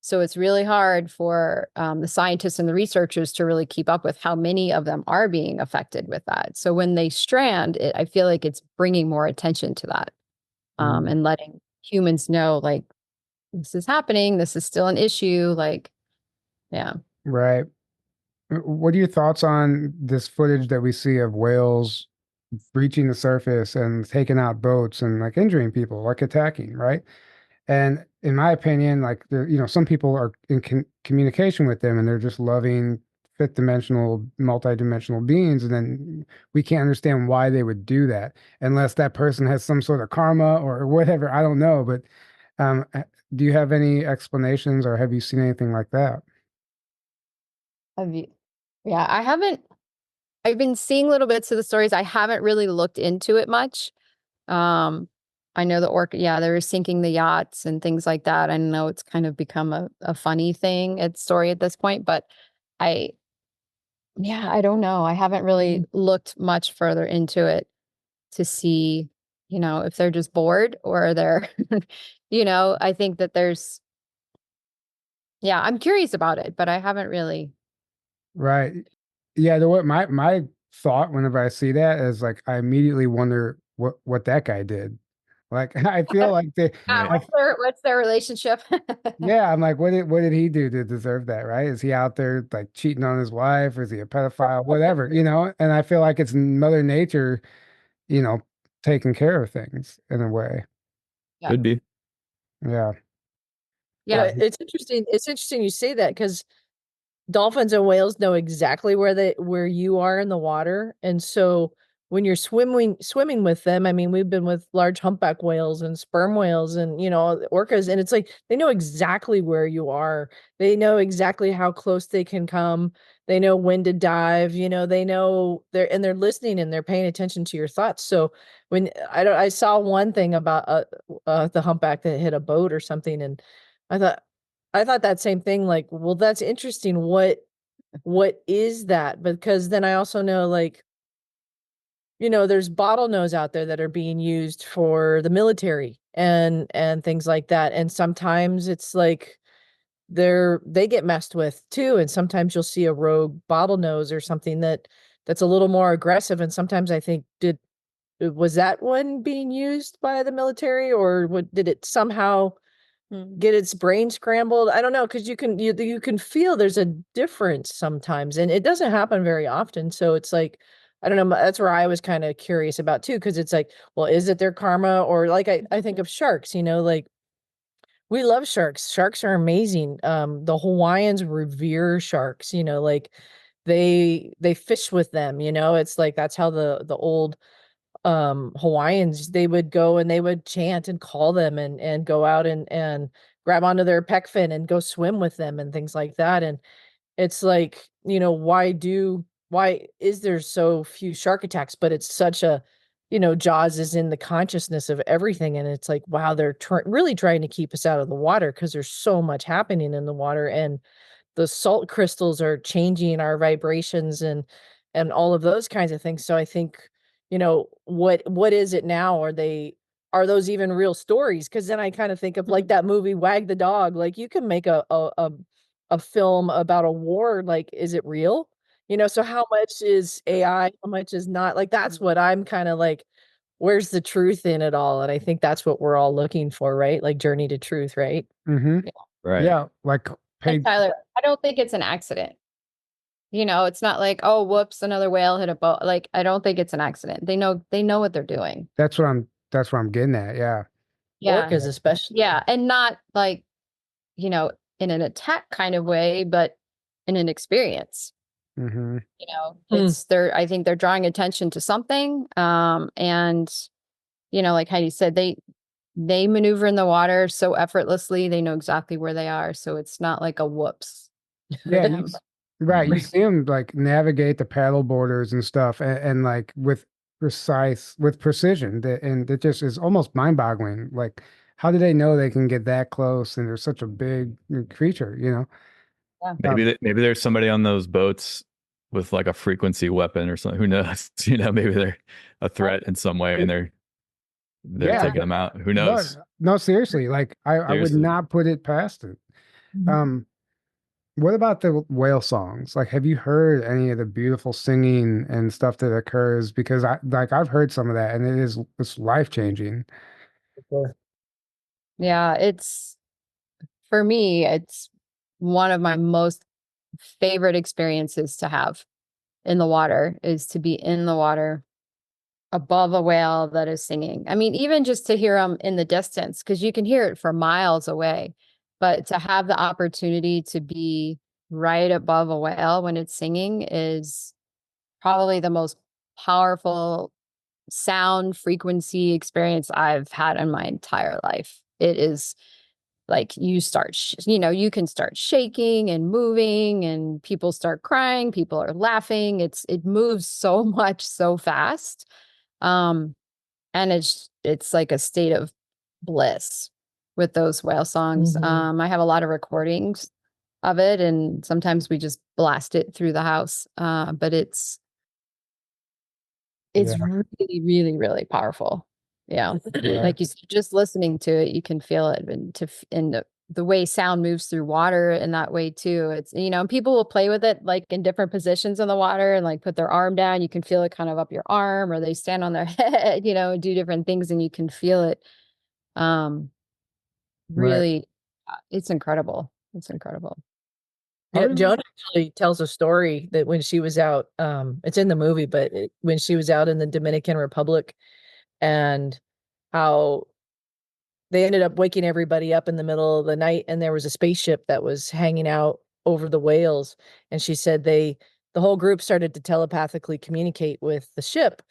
So it's really hard for the scientists and the researchers to really keep up with how many of them are being affected with that. So when they strand, I feel like it's bringing more attention to that, and letting humans know, like, this is happening, this is still an issue, like, yeah. Right. What are your thoughts on this footage that we see of whales breaching the surface and taking out boats and like injuring people, like attacking, right? And in my opinion, like some people are in communication with them and they're just loving fifth dimensional, multi-dimensional beings, and then we can't understand why they would do that unless that person has some sort of karma or whatever. I don't know, but do you have any explanations, or have you seen anything like that? Yeah, I haven't. I've been seeing little bits of the stories. I haven't really looked into it much. I know the orca, they were sinking the yachts and things like that. I know it's kind of become a funny thing, story at this point, but I don't know. I haven't really looked much further into it to see, if they're just bored or they're, I think that I'm curious about it, but I haven't really. Right. Yeah. My thought whenever I see that is like, I immediately wonder what that guy did. Like, I feel like what's their relationship? Yeah, I'm like, what did he do to deserve that, right? Is he out there like cheating on his wife, or is he a pedophile, whatever, And I feel like it's Mother Nature, you know, taking care of things in a way. Yeah. Could be. Yeah. Yeah, it's interesting. It's interesting you say that, because dolphins and whales know exactly where you are in the water. And so when you're swimming with them, I mean, we've been with large humpback whales and sperm whales and, orcas, and it's like they know exactly where you are. They know exactly how close they can come. They know when to dive, they know they're listening and they're paying attention to your thoughts. So when I saw one thing about the humpback that hit a boat or something, and I thought that same thing, like, well, that's interesting. What is that? Because then I also know, like, there's bottlenose out there that are being used for the military and things like that. And sometimes it's like they get messed with too. And sometimes you'll see a rogue bottlenose or something that's a little more aggressive. And sometimes I think, was that one being used by the military, or did it somehow get its brain scrambled? I don't know, because you can feel there's a difference sometimes, and it doesn't happen very often. So it's like, I don't know, that's where I was kind of curious about too, because it's like, well, is it their karma? Or like I think of sharks, like, we love sharks. Sharks are amazing. The Hawaiians revere sharks, like they fish with them, it's like that's how the old Hawaiians, they would go and they would chant and call them and go out and grab onto their pec fin and go swim with them and things like that. And it's like, why is there so few shark attacks? But it's such a, Jaws is in the consciousness of everything. And it's like, wow, they're really trying to keep us out of the water because there's so much happening in the water. And the salt crystals are changing our vibrations and all of those kinds of things. So I think, what is it now? Are those even real stories? Because then I kind of think of like that movie Wag the Dog. Like, you can make a film about a war. Like, is it real? So how much is AI? How much is not? Like, that's what I'm kind of like, where's the truth in it all? And I think that's what we're all looking for, right? Like, journey to truth, right? Mm-hmm. Right. Yeah. Like, Hey, Tyler, I don't think it's an accident. It's not like, oh, whoops, another whale hit a boat. Like, I don't think it's an accident. They know what they're doing. That's what I'm getting at. Yeah. Yeah. Orcas especially. Yeah. And not like, in an attack kind of way, but in an experience. Mm-hmm. You know, Hmm. I think they're drawing attention to something. And, you know, like Hydee said, they maneuver in the water so effortlessly. They know exactly where they are. So it's not like a whoops. Yeah, right. You Mhm. see them like navigate the paddle borders and stuff, and like with precision. And it just is almost mind-boggling. Like, how do they know they can get that close? And they're such a big creature, you know? Yeah. Maybe there's somebody on those boats with like a frequency weapon or something. Who knows? You know, maybe they're a threat in some way, and they're Yeah, taking them out. Who no, knows? no, seriously. Like, I would Seriously. not put it past it. Um, what about the whale songs? Like, have you heard any of the beautiful singing and stuff that occurs? Because I've heard some of that, and it's life-changing. Yeah. For me, it's one of my most favorite experiences to have in the water is to be in the water above a whale that is singing. I mean, even just to hear them in the distance, because you can hear it for miles away, but to have the opportunity to be right above a whale when it's singing is probably the most powerful sound frequency experience I've had in my entire life. It is like you you can start shaking and moving and people start crying, people are laughing. It moves so much so fast. Um, and it's like a state of bliss with those whale songs. Mhm. I have a lot of recordings of it, and sometimes we just blast it through the house. But Yeah, it's really, really, really powerful. Yeah. yeah, Like you said, just listening to it, you can feel it, and the way sound moves through water in that way too. It's, you know, and people will play with it like in different positions in the water and like put their arm down. You can feel it kind of up your arm, or they stand on their head, you know, and do different things, and you can feel it. Um, right. really, it's incredible. It's incredible. How Yeah, did Joan actually tells a story that when she was out, it's in the movie, but when she was out in the Dominican Republic, and how they ended up waking everybody up in the middle of the night, and there was a spaceship that was hanging out over the whales, and she said the whole group started to telepathically communicate with the ship,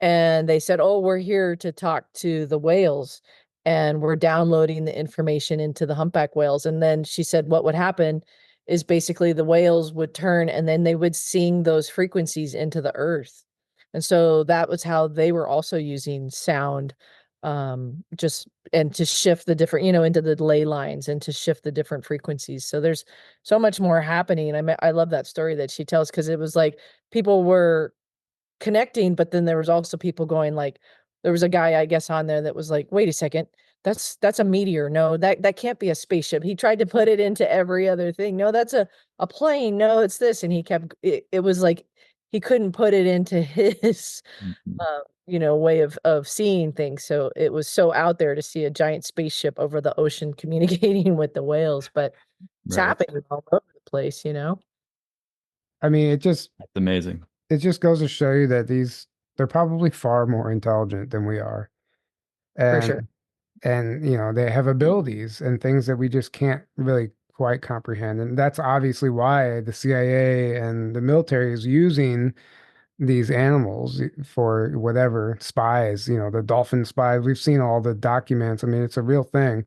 and they said, "Oh, we're here to talk to the whales, and we're downloading the information into the humpback whales." And then she said what would happen is basically the whales would turn, and then they would sing those frequencies into the earth. And so that was how they were also using sound, just and to shift the different, into the delay lines and to shift the different frequencies. So there's so much more happening. I love that story that she tells, because it was like people were connecting, but then there was also people going like, there was a guy, I guess, on there that was like, wait a second, that's a meteor. No, that can't be a spaceship. He tried to put it into every other thing. No, that's a plane. No, it's this. And he kept it was like he couldn't put it into his Mhm. way of seeing things. So it was so out there to see a giant spaceship over the ocean communicating with the whales, but it's Right. happening all over the place. I mean, That's amazing. it just goes to show you that they're probably far more intelligent than we are. For sure. And they have abilities and things that we just can't really quite comprehend. And that's obviously why the CIA and the military is using these animals for whatever spies, the dolphin spies. We've seen all the documents. I mean, it's a real thing,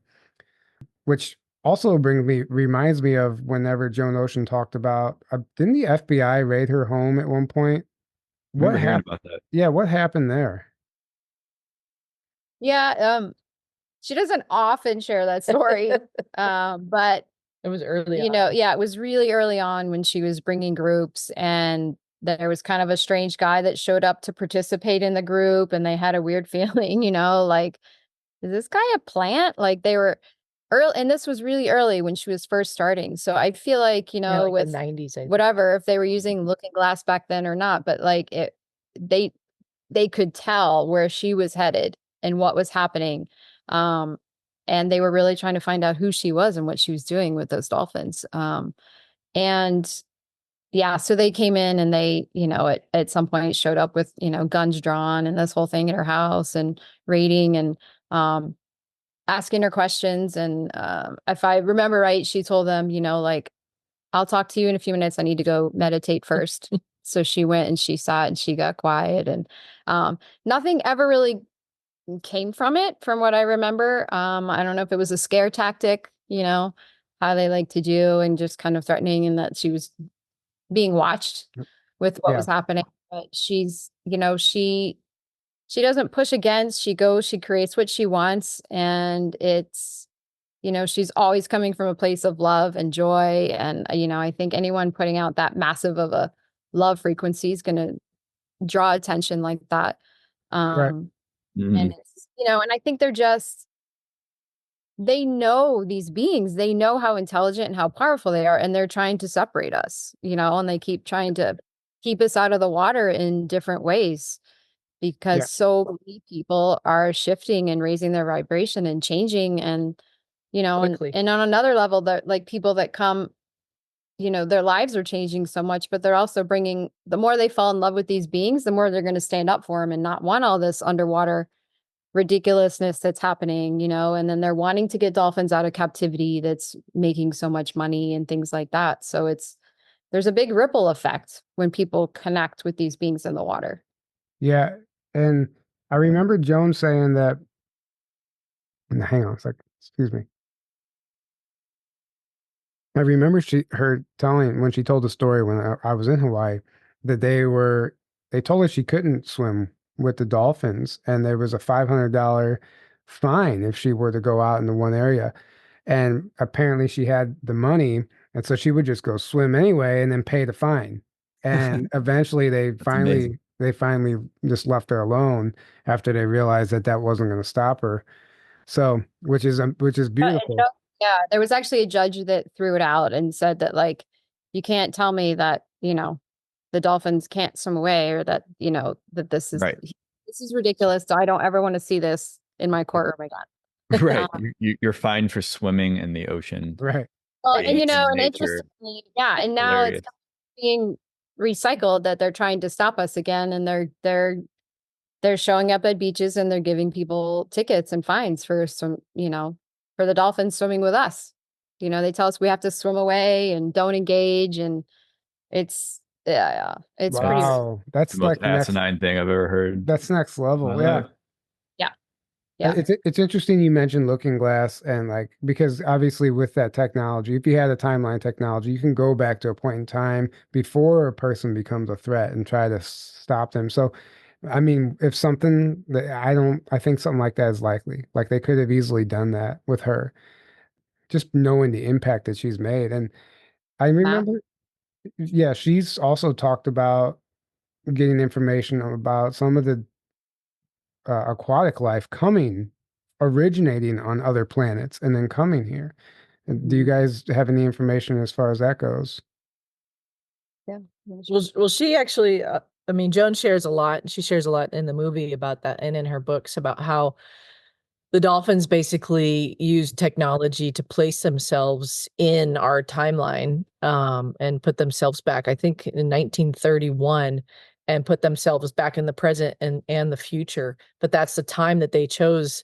which also reminds me of whenever Joan Ocean talked about, didn't the FBI raid her home at one point? I What remember hearing happened? about that. Yeah, what happened there? Yeah. She doesn't often share that story. But It was early on. yeah, it was really early on when she was bringing groups, and there was kind of a strange guy that showed up to participate in the group, and they had a weird feeling, like, is this guy a plant? Like they were early, and this was really early when she was first starting. So I feel like, Yeah, like the with 90s, I think. whatever, if they were using looking glass back then or not, but like they they could tell where she was headed and what was happening. Um, and they were really trying to find out who she was and what she was doing with those dolphins. And yeah, so they came in, and they, at some point showed up with, guns drawn and this whole thing at her house, and raiding, and asking her questions. And if I remember right, she told them, like, I'll talk to you in a few minutes. I need to go meditate first. So she went and she sat and she got quiet, and nothing ever really came from it, from what I remember. I don't know if it was a scare tactic, how they like to do, and just kind of threatening, and that she was being watched with what was happening. But she's, she doesn't push against, she goes, she creates what she wants. And it's, she's always coming from a place of love and joy. And, I think anyone putting out that massive of a love frequency is going to draw attention like that. Right. And it's, and I think they know these beings, they know how intelligent and how powerful they are, and they're trying to separate us, and they keep trying to keep us out of the water in different ways, because so many people are shifting and raising their vibration and changing, and, and on another level, that like people that come, their lives are changing so much, but they're also bringing, the more they fall in love with these beings, the more they're going to stand up for them and not want all this underwater ridiculousness that's happening, and then they're wanting to get dolphins out of captivity that's making so much money and things like that. So there's a big ripple effect when people connect with these beings in the water. Yeah. And I remember Joan saying that, hang on a second, excuse me. I remember her telling, when she told the story when I was in Hawaii, that they told her she couldn't swim with the dolphins, and there was a $500 fine if she were to go out into one area. And apparently she had the money, and so she would just go swim anyway and then pay the fine. And eventually they finally just left her alone after they realized that wasn't going to stop her. So, which is beautiful. Yeah, there was actually a judge that threw it out and said that, like, you can't tell me that, the dolphins can't swim away, or that, that this is this is ridiculous. I don't ever want to see this in my courtroom again. Right. You're fine for swimming in the ocean. Right. Well, and and interestingly, and now Hilarious. it's being recycled, that they're trying to stop us again, and they're showing up at beaches and they're giving people tickets and fines for for the dolphins swimming with us. They tell us we have to swim away and don't engage, and it's it's pretty. Wow, that's the most like asinine thing I've ever heard. That's next level. Yeah. Yeah. It's interesting you mentioned Looking Glass, and because obviously with that technology, if you had a timeline technology, you can go back to a point in time before a person becomes a threat and try to stop them. So, I mean, if something that I think something like that is likely. Like they could have easily done that with her, just knowing the impact that she's made. And I remember, she's also talked about getting information about some of the aquatic life originating on other planets and then coming here. Do you guys have any information as far as that goes? Yeah. Well, she actually, Joan shares a lot, and she shares a lot in the movie about that, and in her books about how the dolphins basically use technology to place themselves in our timeline, and put themselves back, I think in 1931, and put themselves back in the present and the future. But that's the time that they chose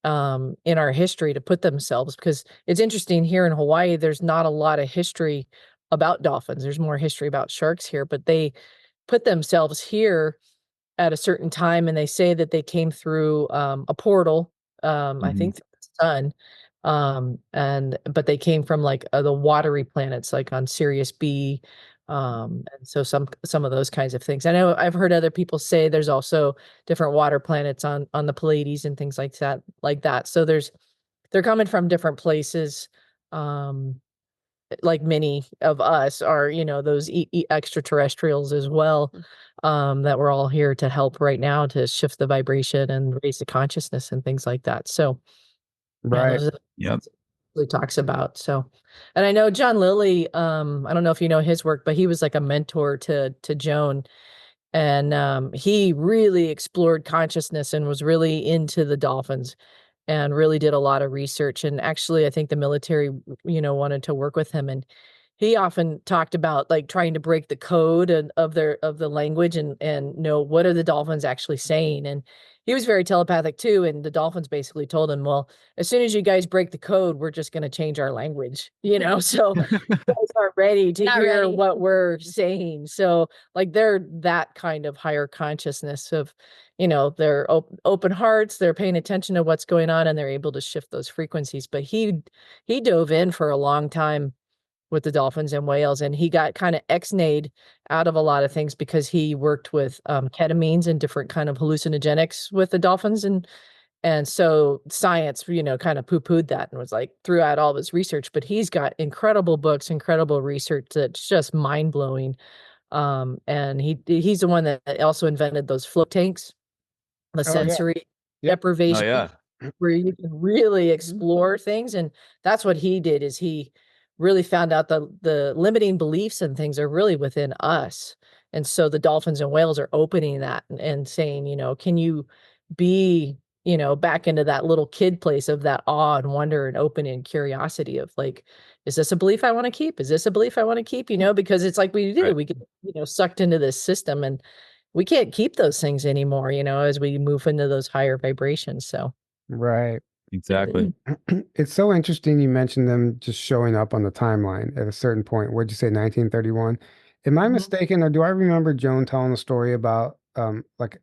in our history to put themselves, because it's interesting here in Hawaii, there's not a lot of history about dolphins. There's more history about sharks here, but they put themselves here at a certain time, and they say that they came through a portal, I think through the sun, but they came from the watery planets, like on Sirius B, and so some of those kinds of things. I know I've heard other people say there's also different water planets on the Pleiades and things like that. So they're coming from different places. Like many of us are, those extraterrestrials as well, that we're all here to help right now to shift the vibration and raise the consciousness and things like that. So, right. Really talks about. So, and I know John Lilly, I don't know if you know his work, but he was like a mentor to Joan, and he really explored consciousness and was really into the dolphins, and really did a lot of research. And actually, I think the military, wanted to work with him. And he often talked about trying to break the code of the language and know what are the dolphins actually saying. And he was very telepathic too. And the dolphins basically told him, well, as soon as you guys break the code, we're just going to change our language, you know? So you guys aren't ready to Not hear ready. what we're saying. So like they're that kind of higher consciousness of, you know, they're open hearts, they're paying attention to what's going on and they're able to shift those frequencies. But he dove in for a long time with the dolphins and whales, and he got kind of ex-nayed out of a lot of things because he worked with ketamines and different kind of hallucinogenics with the dolphins, and so science, you know, kind of poo-pooed that and was like threw out all of his research. But he's got incredible books, incredible research that's just mind-blowing. And he's the one that also invented those float tanks, the Oh, yeah. sensory Yep. deprivation, Oh yeah. where you can really explore things. And that's what he did, is he really found out the limiting beliefs and things are really within us. And so the dolphins and whales are opening that and saying, you know, can you be, you know, back into that little kid place of that awe and wonder and open and curiosity of like, is this a belief I want to keep? Is this a belief I want to keep? You know, because it's like we do, Right. we get, you know, sucked into this system and we can't keep those things anymore, you know, as we move into those higher vibrations. So Right. Exactly. It's so interesting you mentioned them just showing up on the timeline at a certain point. What'd you say, 1931? Am I Mhm. mistaken, or do I remember Joan telling a story about like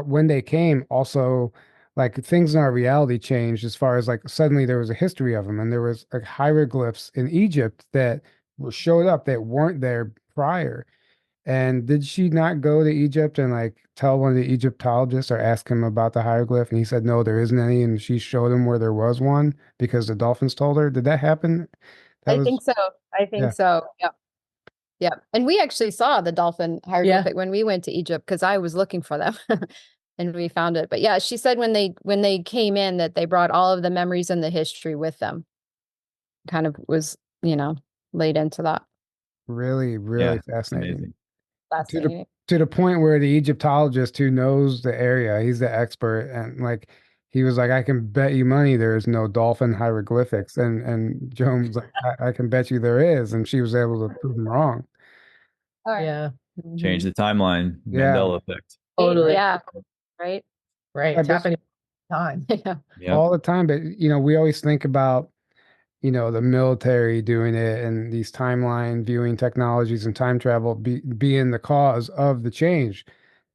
when they came, also like things in our reality changed as far as like suddenly there was a history of them and there was like hieroglyphs in Egypt that showed up that weren't there prior. And did she not go to Egypt and like tell one of the Egyptologists or ask him about the hieroglyph? And he said, no, there isn't any. And she showed him where there was one because the dolphins told her. Did that happen? That I was, think so. I yeah. think so. Yep. Yep. And we actually saw the dolphin hieroglyphic when we went to Egypt because I was looking for them and we found it. But yeah, she said when they came in that they brought all of the memories and the history with them. Kind of was, you know, laid into that. Really, really Yeah. fascinating. Amazing. Fascinating. To the point where the Egyptologist who knows the area, he's the expert, and like he was like, I can bet you money there is no dolphin hieroglyphics. And Joan was like, I can bet you there is. And she was able to prove him wrong. All right. Yeah. Change the timeline. Yeah. Mandela effect. Totally. Yeah. Right. Right. I It's guess happening all the time. Yeah. Yeah. all the time. But, you know, we always think about, you know, the military doing it and these timeline viewing technologies and time travel being the cause of the change.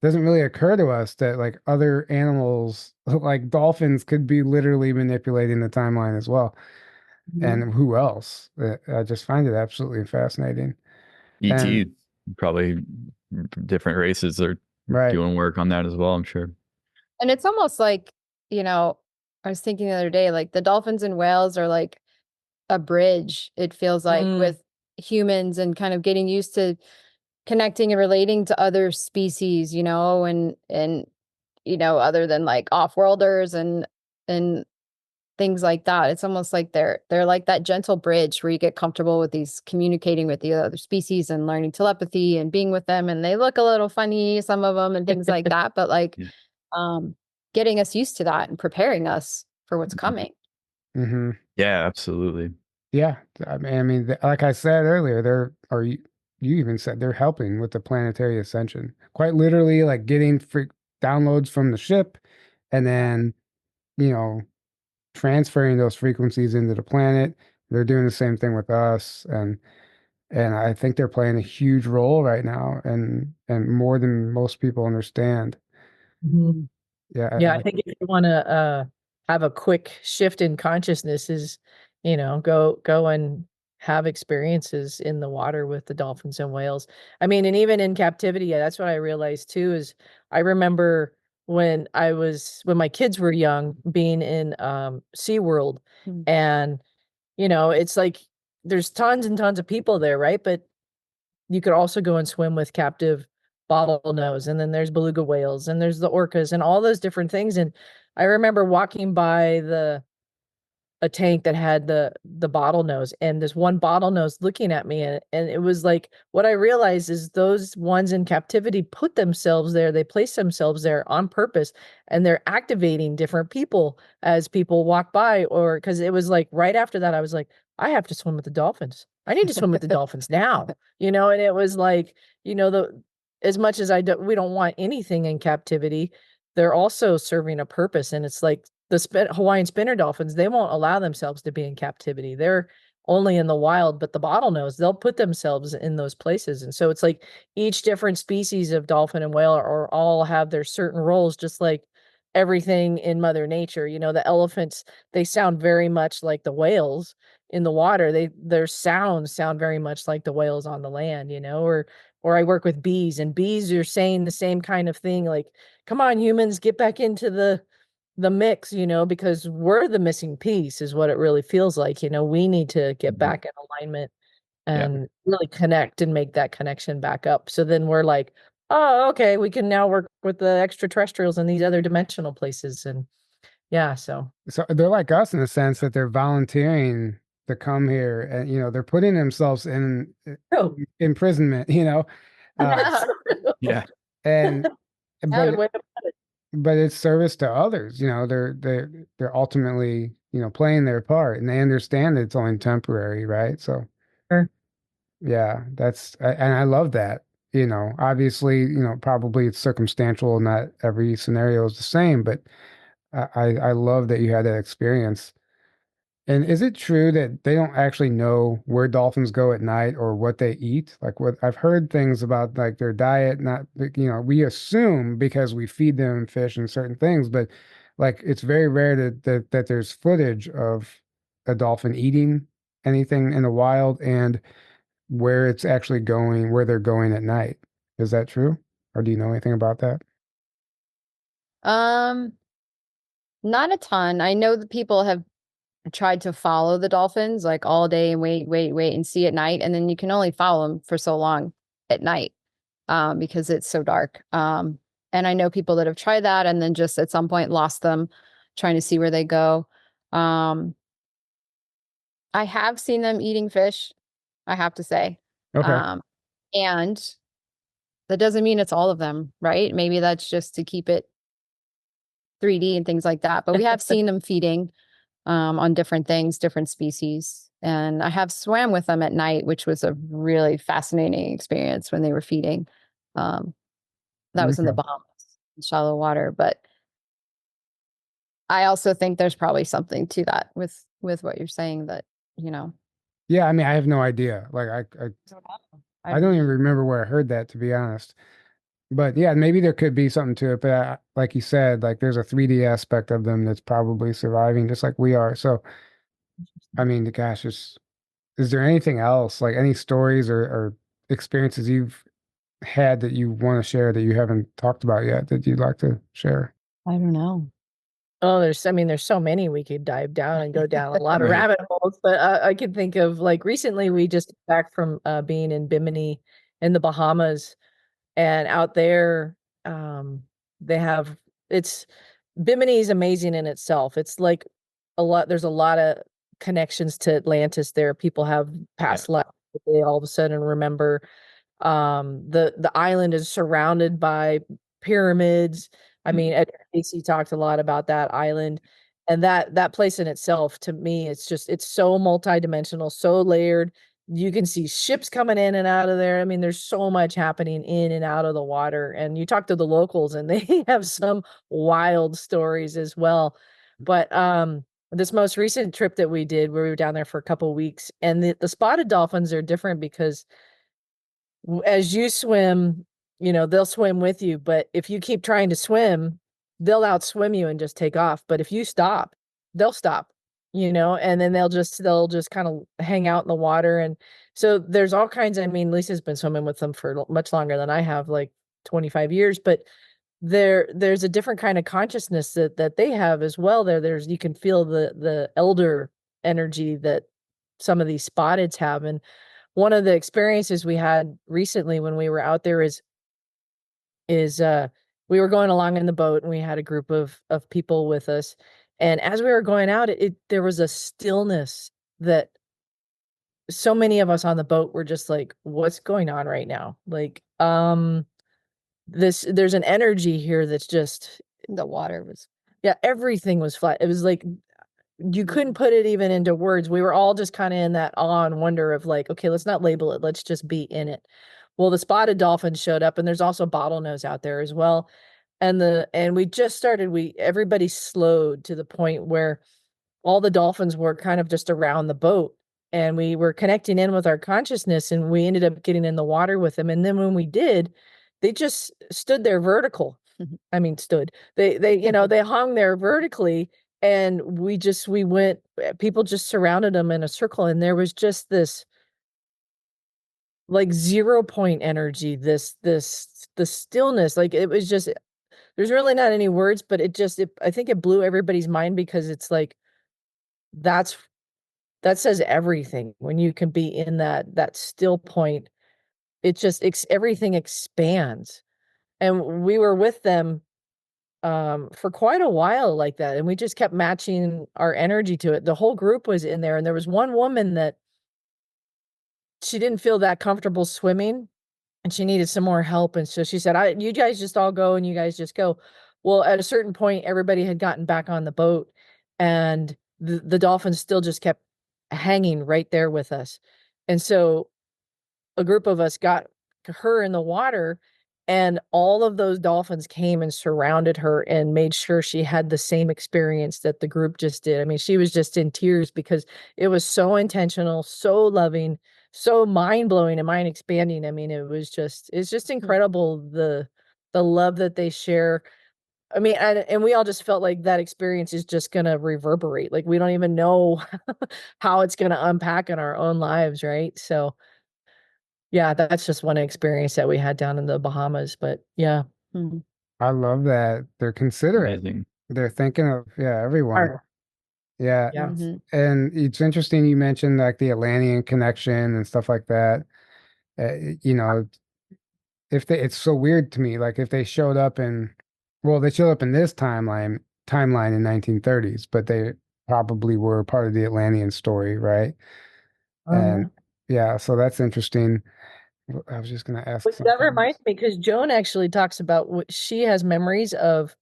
Doesn't really occur to us that like other animals like dolphins could be literally manipulating the timeline as well. And who else? I just find it absolutely fascinating. ET, And probably different races are right. doing work on that as well, I'm sure. And it's almost like, you know, I was thinking the other day, like the dolphins and whales are like a bridge, it feels like, with humans and kind of getting used to connecting and relating to other species, you know, and you know, other than like off-worlders and things like that. It's almost like they're like that gentle bridge where you get comfortable with these communicating with the other species and learning telepathy and being with them. And they look a little funny, some of them, and things like that. But like, getting us used to that and preparing us for what's coming. Mm-hmm. Yeah, absolutely. Yeah. I mean, like I said earlier, you even said they're helping with the planetary ascension. Quite literally, like getting free downloads from the ship and then, you know, transferring those frequencies into the planet. They're doing the same thing with us. And I think they're playing a huge role right now and more than most people understand. Mhm. Yeah. Yeah, I think if you want to have a quick shift in consciousness is, you know, go and have experiences in the water with the dolphins and whales. I mean, and even in captivity, that's what I realized too, is I remember when my kids were young being in SeaWorld, and you know, it's like there's tons and tons of people there, right? But you could also go and swim with captive bottlenose, and then there's beluga whales, and there's the orcas, and all those different things. And I remember walking by a tank that had the bottlenose, and this one bottlenose looking at me, and it was like, what I realized is those ones in captivity put themselves there, they place themselves there on purpose, and they're activating different people as people walk by. Or because it was like right after that I was like, I have to swim with the dolphins, I need to swim with the dolphins now, you know. And it was like, you know, as much as we don't want anything in captivity, they're also serving a purpose. And it's like the Hawaiian spinner dolphins, they won't allow themselves to be in captivity. They're only in the wild, but the bottlenose, they'll put themselves in those places. And so it's like each different species of dolphin and whale are all have their certain roles, just like everything in Mother Nature. You know, the elephants, they sound very much like the whales in the water. Their sounds sound very much like the whales on the land, you know, or I work with bees, and bees are saying the same kind of thing, like, come on, humans, get back into the mix, you know, because we're the missing piece is what it really feels like. You know, we need to get back in alignment and really connect and make that connection back up. So then we're like, oh, okay, we can now work with the extraterrestrials in these other dimensional places. And yeah, so they're like us in the sense that they're volunteering to come here, and you know, they're putting themselves in oh, imprisonment, you know. Yeah. And good way to put it. but it's service to others, you know. They're ultimately, you know, playing their part, and they understand that it's only temporary, right? So Sure. yeah, and I love that. You know, obviously, you know, probably it's circumstantial, not every scenario is the same, but I love that you had that experience. And is it true that they don't actually know where dolphins go at night or what they eat? Like, what I've heard things about, like their diet, not, you know, we assume because we feed them fish and certain things, but like it's very rare that there's footage of a dolphin eating anything in the wild and where it's actually going, where they're going at night. Is that true? Or do you know anything about that? Not a ton. I know that people have tried to follow the dolphins like all day and wait and see at night, and then you can only follow them for so long at night because it's so dark. And I know people that have tried that and then just at some point lost them trying to see where they go. I have seen them eating fish, I have to say. Okay. And that doesn't mean it's all of them, right? Maybe that's just to keep it 3D and things like that. But we have seen them feeding on different things, different species. And I have swam with them at night, which was a really fascinating experience when they were feeding. That was in the Bahamas, in shallow water. But I also think there's probably something to that with what you're saying that, you know. Yeah, I mean, I have no idea. Like I don't even remember where I heard that, to be honest. But yeah, maybe there could be something to it. But like you said, like there's a 3D aspect of them that's probably surviving just like we are. So, I mean, gosh, is there anything else, like any stories or experiences you've had that you want to share that you haven't talked about yet that you'd like to share? I don't know. Oh, there's so many we could dive down and go down a lot of Right. rabbit holes, but I could think of, like, recently we just back from being in Bimini in the Bahamas, and out there they have it's Bimini is amazing in itself. It's like there's a lot of connections to Atlantis there. People have past lives that they all of a sudden remember. The island is surrounded by pyramids. I mean, Ed Casey talked a lot about that island, and that place in itself, to me, it's so multidimensional, so layered. You can see ships coming in and out of there. I mean, there's so much happening in and out of the water. And you talk to the locals and they have some wild stories as well. But this most recent trip that we did, we were down there for a couple of weeks, and the spotted dolphins are different because as you swim, you know, they'll swim with you, but if you keep trying to swim, they'll outswim you and just take off. But if you stop, they'll stop, you know, and then they'll just kind of hang out in the water. And so there's all kinds I mean, Lisa's been swimming with them for much longer than I have, like 25 years, but there's a different kind of consciousness that they have as well. There's you can feel the elder energy that some of these spotteds have. And one of the experiences we had recently when we were out there is we were going along in the boat, and we had a group of people with us. And as we were going out, there was a stillness that so many of us on the boat were just like, what's going on right now? Like, there's an energy here that's just, The water was, yeah, everything was flat. It was like you couldn't put it even into words. We were all just kind of in that awe and wonder of like, okay, let's not label it. Let's just be in it. Well, the spotted dolphin showed up, and there's also bottlenose out there as well. and we just started, everybody slowed to the point where all the dolphins were kind of just around the boat, and we were connecting in with our consciousness, and we ended up getting in the water with them. And then when we did, they just stood there vertical. I mean, stood. They they hung there vertically, and we went. People just surrounded them in a circle, and there was just this like 0 point energy. The stillness. Like it was just. There's really not any words, but I think it blew everybody's mind, because it's like that says everything when you can be in that still point. It just everything expands. And we were with them for quite a while like that, and we just kept matching our energy to it. The whole group was in there, and there was one woman that she didn't feel that comfortable swimming, and she needed some more help. And so she said, you guys just all go, and you guys just go. Well, at a certain point, everybody had gotten back on the boat, and the dolphins still just kept hanging right there with us. And so a group of us got her in the water, and all of those dolphins came and surrounded her and made sure she had the same experience that the group just did. I mean, she was just in tears, because it was so intentional, so loving, so mind-blowing and mind expanding. I mean, it's just incredible, the love that they share. I mean, and we all just felt like that experience is just going to reverberate. Like, we don't even know how it's going to unpack in our own lives. Right. So yeah, that's just one experience that we had down in the Bahamas, but yeah. Mhm. I love that they're considerate. Amazing. They're thinking of everyone. Yeah. Yeah. Mhm. And it's interesting you mentioned like the Atlantean connection and stuff like that. You know, it's so weird to me. Like if they showed up they showed up in this timeline in 1930s, but they probably were part of the Atlantean story, right? And yeah, so that's interesting. I was just gonna ask Which that something reminds else. me, because Joan actually talks about she has memories of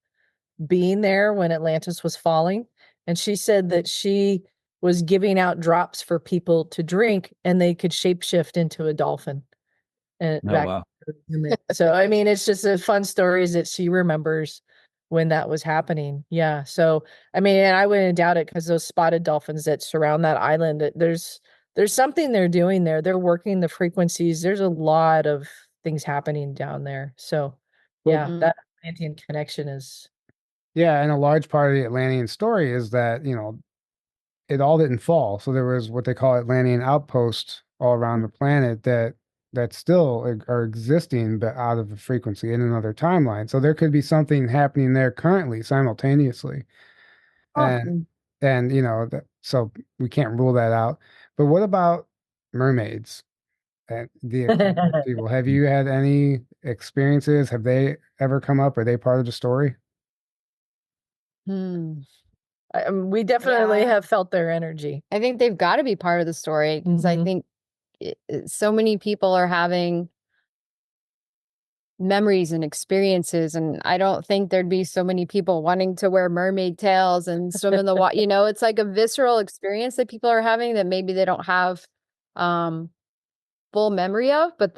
being there when Atlantis was falling. And she said that she was giving out drops for people to drink, and they could shapeshift into a dolphin. And Oh, back wow. so I mean, it's just a fun stories that she remembers when that was happening. Yeah. So I mean, and I wouldn't doubt it, because those spotted dolphins that surround that island, there's something they're doing there. They're working the frequencies. There's a lot of things happening down there. So yeah, Mhm. that Atlantean connection is Yeah, and a large part of the Atlantean story is that, it all didn't fall. So there was what they call Atlantean outposts all around the planet that still are existing, but out of the frequency in another timeline. So there could be something happening there currently simultaneously. And so we can't rule that out. But what about mermaids and the Atlantis people? Have you had any experiences? Have they ever come up? Are they part of the story? Hmm. we definitely Yeah. have felt their energy. I think they've got to be part of the story, because I Mhm. think so many people are having memories and experiences, and I don't think there'd be so many people wanting to wear mermaid tails and swim in the water. It's like a visceral experience that people are having that maybe they don't have full memory of, but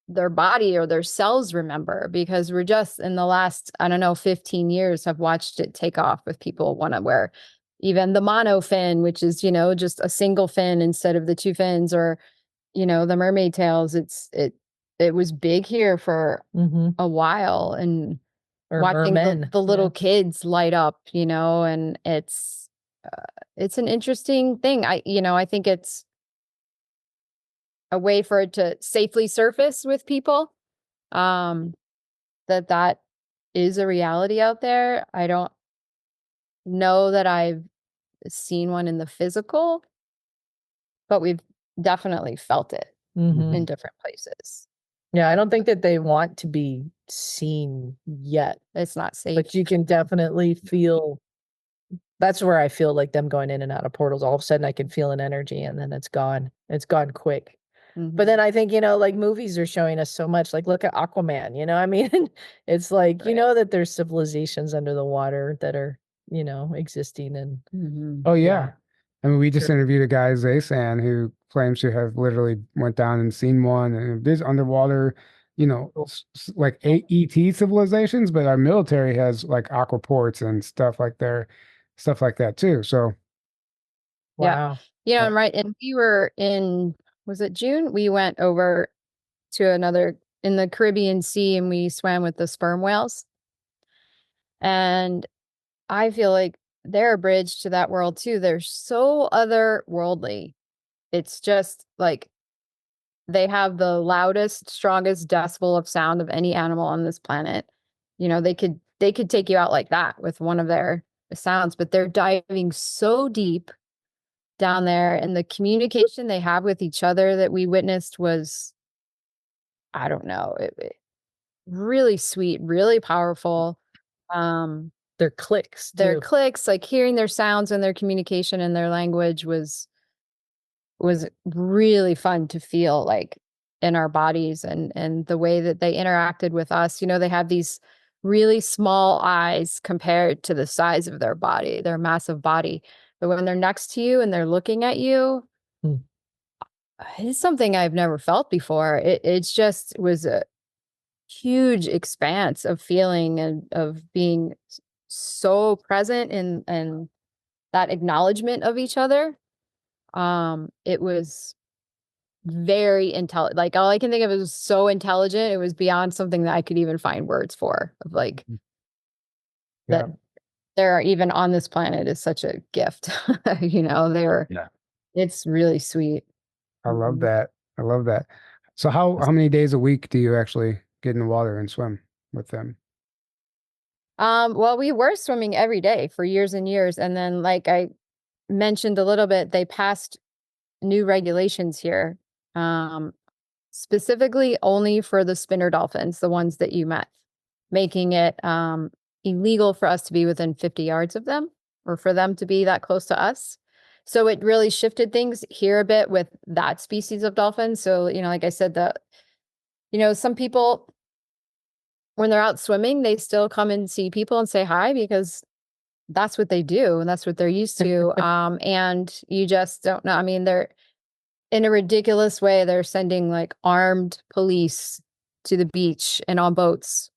their body or their cells remember, because we're just in the last, I don't know, 15 years have watched it take off with people want to wear even the mono fin, which is, just a single fin instead of the two fins, or, the mermaid tails. It was big here for Mhm. a while, and Or watching mermen. the little Yeah. kids light up, and it's an interesting thing. I think it's a way for it to safely surface with people. That is a reality out there. I don't know that I've seen one in the physical, but we've definitely felt it Mhm. in different places. Yeah, I don't think that they want to be seen yet, It's not safe. but you can definitely feel. That's where I feel like them going in and out of portals. All of a sudden, I can feel an energy, and then it's gone. It's gone quick. But then I think, like movies are showing us so much. Like, look at Aquaman. I mean, it's like that there's civilizations under the water that are existing, and Mhm. Oh yeah. I mean, we just Sure. interviewed a guy, Zaysan, who claims to have literally went down and seen one, and there's underwater like ET civilizations, but our military has like aquaports and stuff like that too. So Yeah. Wow. Yeah, right. And we were in, was it June? We went over to another in the Caribbean Sea and we swam with the sperm whales. And I feel like they're a bridge to that world too. They're so otherworldly. It's just like they have the loudest, strongest decibel of sound of any animal on this planet. They could take you out like that with one of their sounds, but they're diving so deep down there, and the communication they have with each other that we witnessed was, I don't know, really sweet, really powerful. Their clicks. Their too. clicks, like hearing their sounds and their communication and their language was really fun to feel like in our bodies, and the way that they interacted with us. They have these really small eyes compared to the size of their body, their massive body. But when they're next to you and they're looking at you, it's something I've never felt before. It's just was a huge expanse of feeling and of being so present and that acknowledgement of each other. It was very intelligent. Like all I can think of is so intelligent. It was beyond something that I could even find words for. Of like that they're even on this planet is such a gift. It's really sweet. I love that. I love that. So how many days a week do you actually get in the water and swim with them? Well, we were swimming every day for years and years. And then, like I mentioned a little bit, they passed new regulations here, specifically only for the spinner dolphins, the ones that you met, making it illegal for us to be within 50 yards of them or for them to be that close to us. So it really shifted things here a bit with that species of dolphin. So, like I said, some people, when they're out swimming, they still come and see people and say hi because that's what they do and that's what they're used to. And you just don't know. I mean, they're in a ridiculous way. They're sending like armed police to the beach and on boats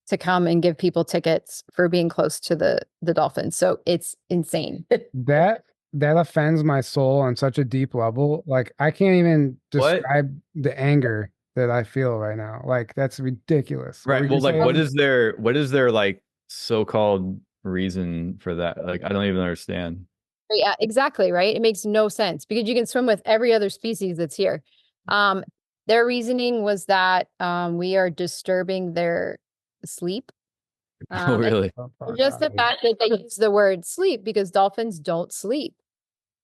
to come and give people tickets for being close to the dolphins. So it's insane. That offends my soul on such a deep level. Like I can't even describe the anger that I feel right now. Like that's ridiculous. Right. Well, like what is their like so-called reason for that? Like I don't even understand. Yeah, exactly. Right. It makes no sense because you can swim with every other species that's here. Their reasoning was that we are disturbing their sleep. Oh, really? Just the fact that they use the word sleep because dolphins don't sleep.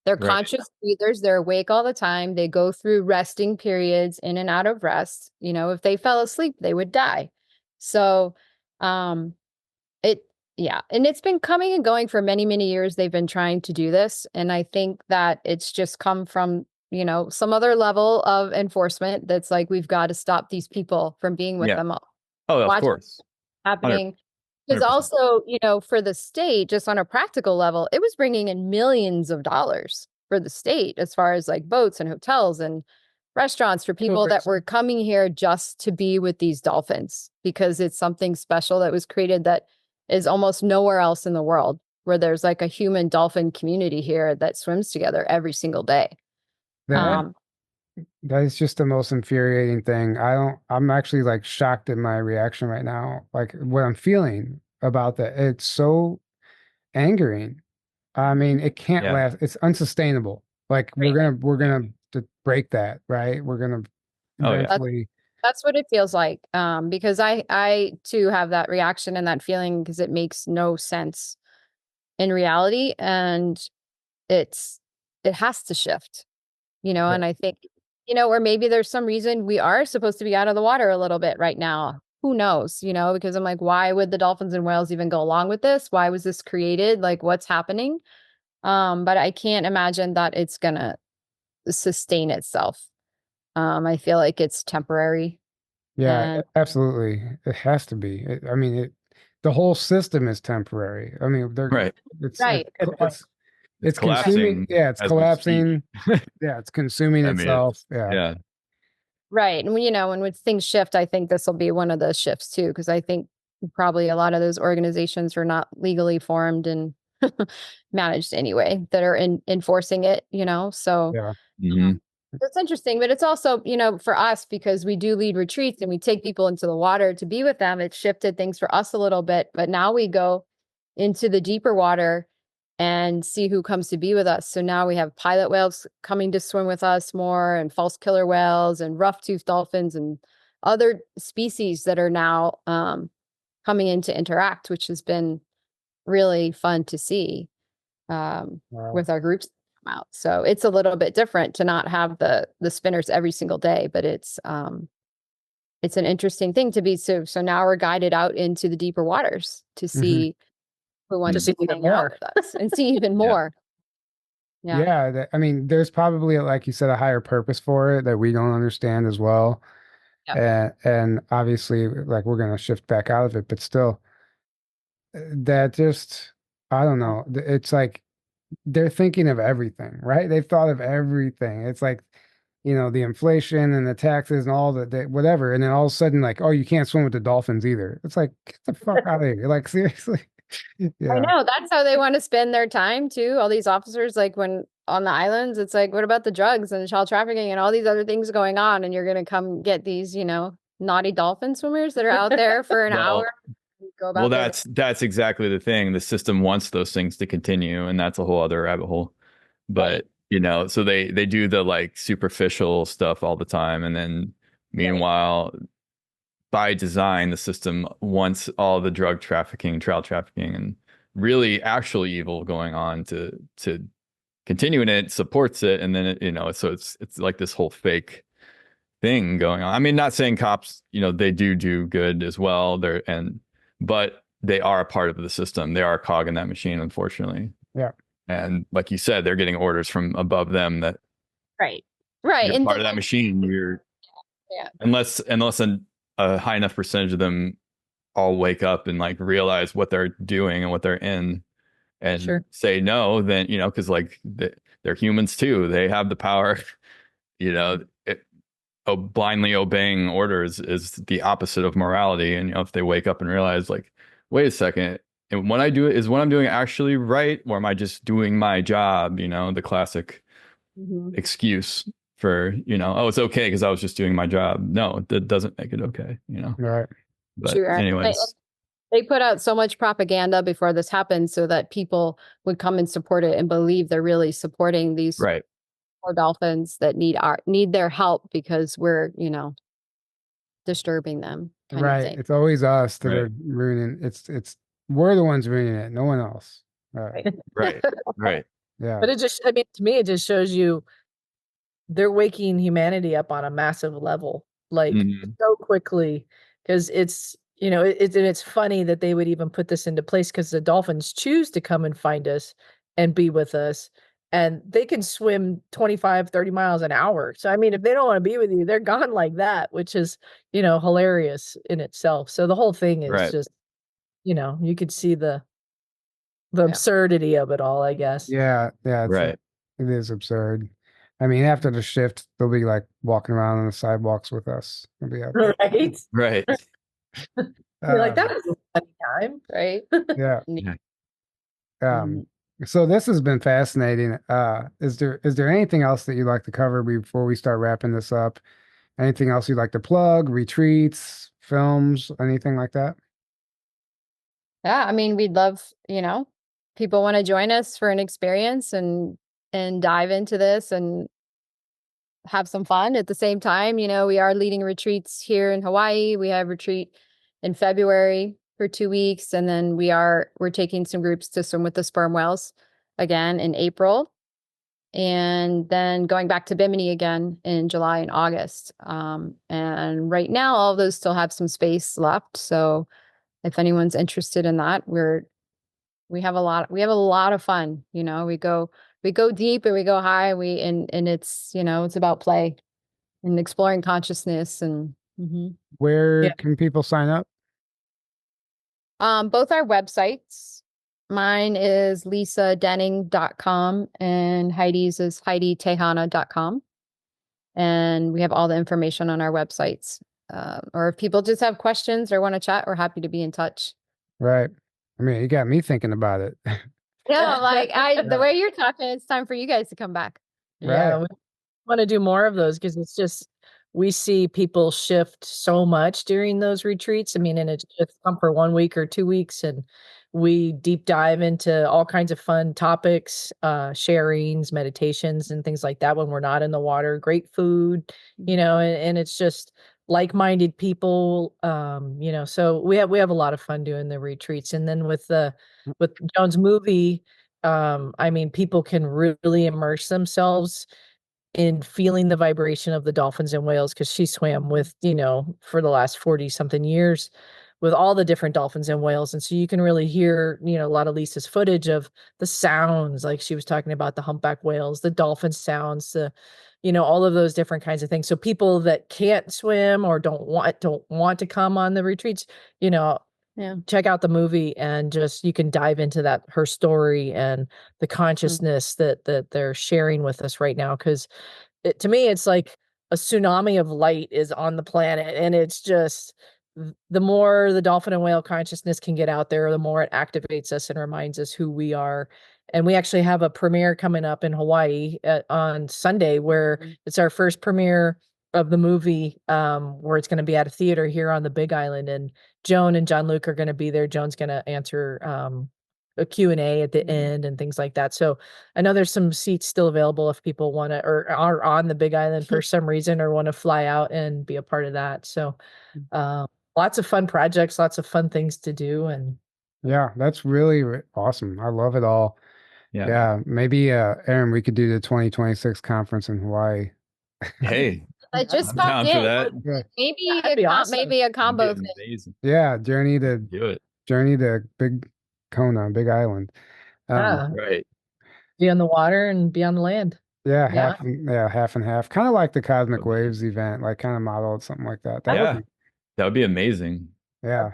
They're conscious breathers. They're awake all the time. They go through resting periods in and out of rest. If they fell asleep, they would die. So, and it's been coming and going for many, many years. They've been trying to do this. And I think that it's just come from, some other level of enforcement that's like, we've got to stop these people from being with them all. Oh, of course. Happening. Because also, for the state, just on a practical level, it was bringing in millions of dollars for the state as far as like boats and hotels and restaurants for people that were coming here just to be with these dolphins because it's something special that was created that is almost nowhere else in the world, where there's like a human dolphin community here that swims together every single day. That is just the most infuriating thing. I'm actually like shocked at my reaction right now. Like what I'm feeling about that. It's so angering. I mean, it can't last. It's unsustainable. Like we're gonna break that, right? We're gonna eventually. That's what it feels like. Because I too have that reaction and that feeling because it makes no sense in reality. And it has to shift, and I think or maybe there's some reason we are supposed to be out of the water a little bit right now. Who knows, because I'm like, why would the dolphins and whales even go along with this? Why was this created? Like, what's happening? But I can't imagine that it's going to sustain itself. I feel like it's temporary. Yeah, absolutely. It has to be. The whole system is temporary. I mean, it's collapsing. Consuming. Yeah, it's collapsing. Yeah, it's consuming itself. Yeah. Right. And when things shift, I think this will be one of those shifts too, because I think probably a lot of those organizations are not legally formed and managed anyway that are enforcing it, so Yeah. Mhm. it's interesting. But it's also, for us, because we do lead retreats and we take people into the water to be with them, it shifted things for us a little bit. But now we go into the deeper water and see who comes to be with us. So now we have pilot whales coming to swim with us more, and false killer whales and rough-toothed dolphins and other species that are now coming in to interact, which has been really fun to see Wow. with our groups come out. So it's a little bit different to not have the spinners every single day, but it's an interesting thing to be. So now we're guided out into the deeper waters to see who wants To see to even hang out more. with us and see even more. Yeah. Yeah, I mean, there's probably, like you said, a higher purpose for it that we don't understand as well. And obviously, like, we're gonna shift back out of it, but still, that just, I don't know. It's like they're thinking of everything, right? They've thought of everything. It's like, the inflation and the taxes and all the whatever, and then all of a sudden, like, oh, you can't swim with the dolphins either. It's like, get the fuck out of here! Like, seriously. I Yeah. know that's how they want to spend their time too. All these officers, like when on the islands, it's like, what about the drugs and child trafficking and all these other things going on? And you're going to come get these, naughty dolphin swimmers that are out there for an Well, hour. And go well, about their that's exactly the thing. The system wants those things to continue, and that's a whole other rabbit hole. But so they do the like superficial stuff all the time, and then meanwhile, by design, the system wants all the drug trafficking, child trafficking, and really actual evil going on to continue, and it supports it, and then so it's like this whole fake thing going on. I mean, not saying cops, they do good as well. But they are a part of the system. They are a cog in that machine, unfortunately. Yeah. And like you said, they're getting orders from above them that right. you're And part of that machine. yeah. Unless a high enough percentage of them all wake up and like realize what they're doing and what they're in and say no, then because like they're humans too. They have the power. Blindly obeying orders is the opposite of morality. And if they wake up and realize, like, wait a second, and what I do is what I'm doing actually right, or am I just doing my job? The classic excuse for oh, it's okay because I was just doing my job. No, that doesn't make it okay. Right. But Sure. anyways, They put out so much propaganda before this happened so that people would come and support it and believe they're really supporting these right. poor dolphins that need their help because we're, disturbing them. Kind of thing. It's always us that Right. are ruining. We're the ones ruining it, no one else. Right. Yeah. But to me, it just shows you they're waking humanity up on a massive level, like so quickly, because it's, and it's funny that they would even put this into place because the dolphins choose to come and find us and be with us. And they can swim 25, 30 miles an hour. So, I mean, if they don't want to be with you, they're gone like that, which is, hilarious in itself. So the whole thing is just, you could see the absurdity of it all, I guess. Yeah. It is absurd. I mean, after the shift, they'll be like walking around on the sidewalks with us. They'll be out there. Right. You're like, that was a funny time, right? Yeah. So this has been fascinating. Is there anything else that you'd like to cover before we start wrapping this up? Anything else you'd like to plug? Retreats, films, anything like that? Yeah, I mean, we'd love, people want to join us for an experience and dive into this and have some fun at the same time. We are leading retreats here in Hawaii. We have a retreat in February for 2 weeks, and then we're taking some groups to swim with the sperm whales again in April, and then going back to Bimini again in July and August. And right now, all of those still have some space left. So if anyone's interested in that, we have a lot of fun. We go deep and we go high. And it's it's about play and exploring consciousness and. Where can people sign up? Both our websites. Mine is lisadenning.com and Heidi's is HydeeTehana.com. And we have all the information on our websites. Or if people just have questions or want to chat, we're happy to be in touch. Right. I mean, you got me thinking about it. Yeah, like the way you're talking, it's time for you guys to come back. Yeah, Right. we want to do more of those because it's just we see people shift so much during those retreats. I mean, and it's just come for 1 week or 2 weeks, and we deep dive into all kinds of fun topics, sharings, meditations, and things like that when we're not in the water. Great food, and it's just like-minded people. So we have a lot of fun doing the retreats, and then with Joan's movie. I mean, people can really immerse themselves in feeling the vibration of the dolphins and whales because she swam with, for the last 40 something years with all the different dolphins and whales. And so you can really hear, a lot of Lisa's footage of the sounds, like she was talking about the humpback whales, the dolphin sounds, all of those different kinds of things. So people that can't swim or don't want to come on the retreats, Yeah. check out the movie and just you can dive into her story and the consciousness that they're sharing with us right now, because to me it's like a tsunami of light is on the planet, and it's just the more the dolphin and whale consciousness can get out there, the more it activates us and reminds us who we are. And we actually have a premiere coming up in Hawaii on Sunday where it's our first premiere of the movie, where it's going to be at a theater here on the Big Island, and Joan and John Luke are going to be there. Joan's going to answer a Q&A at the end and things like that. So I know there's some seats still available if people want to or are on the Big Island for some reason or want to fly out and be a part of that. So lots of fun projects, lots of fun things to do. And Yeah, that's really awesome. I love it all. Yeah. Yeah, maybe Aaron, we could do the 2026 conference in Hawaii. Hey, I just I'm popped down for in. that. Yeah. Maybe That'd be awesome. maybe a That'd combo be thing. amazing. Yeah, journey Do it. to Big Kona, Big Island. yeah, Right. be on the water and be on the land. Yeah, Yeah. half and half. Kind of like the Cosmic Okay. Waves event, like kind of modeled something like that. Yeah. That would be amazing. Yeah.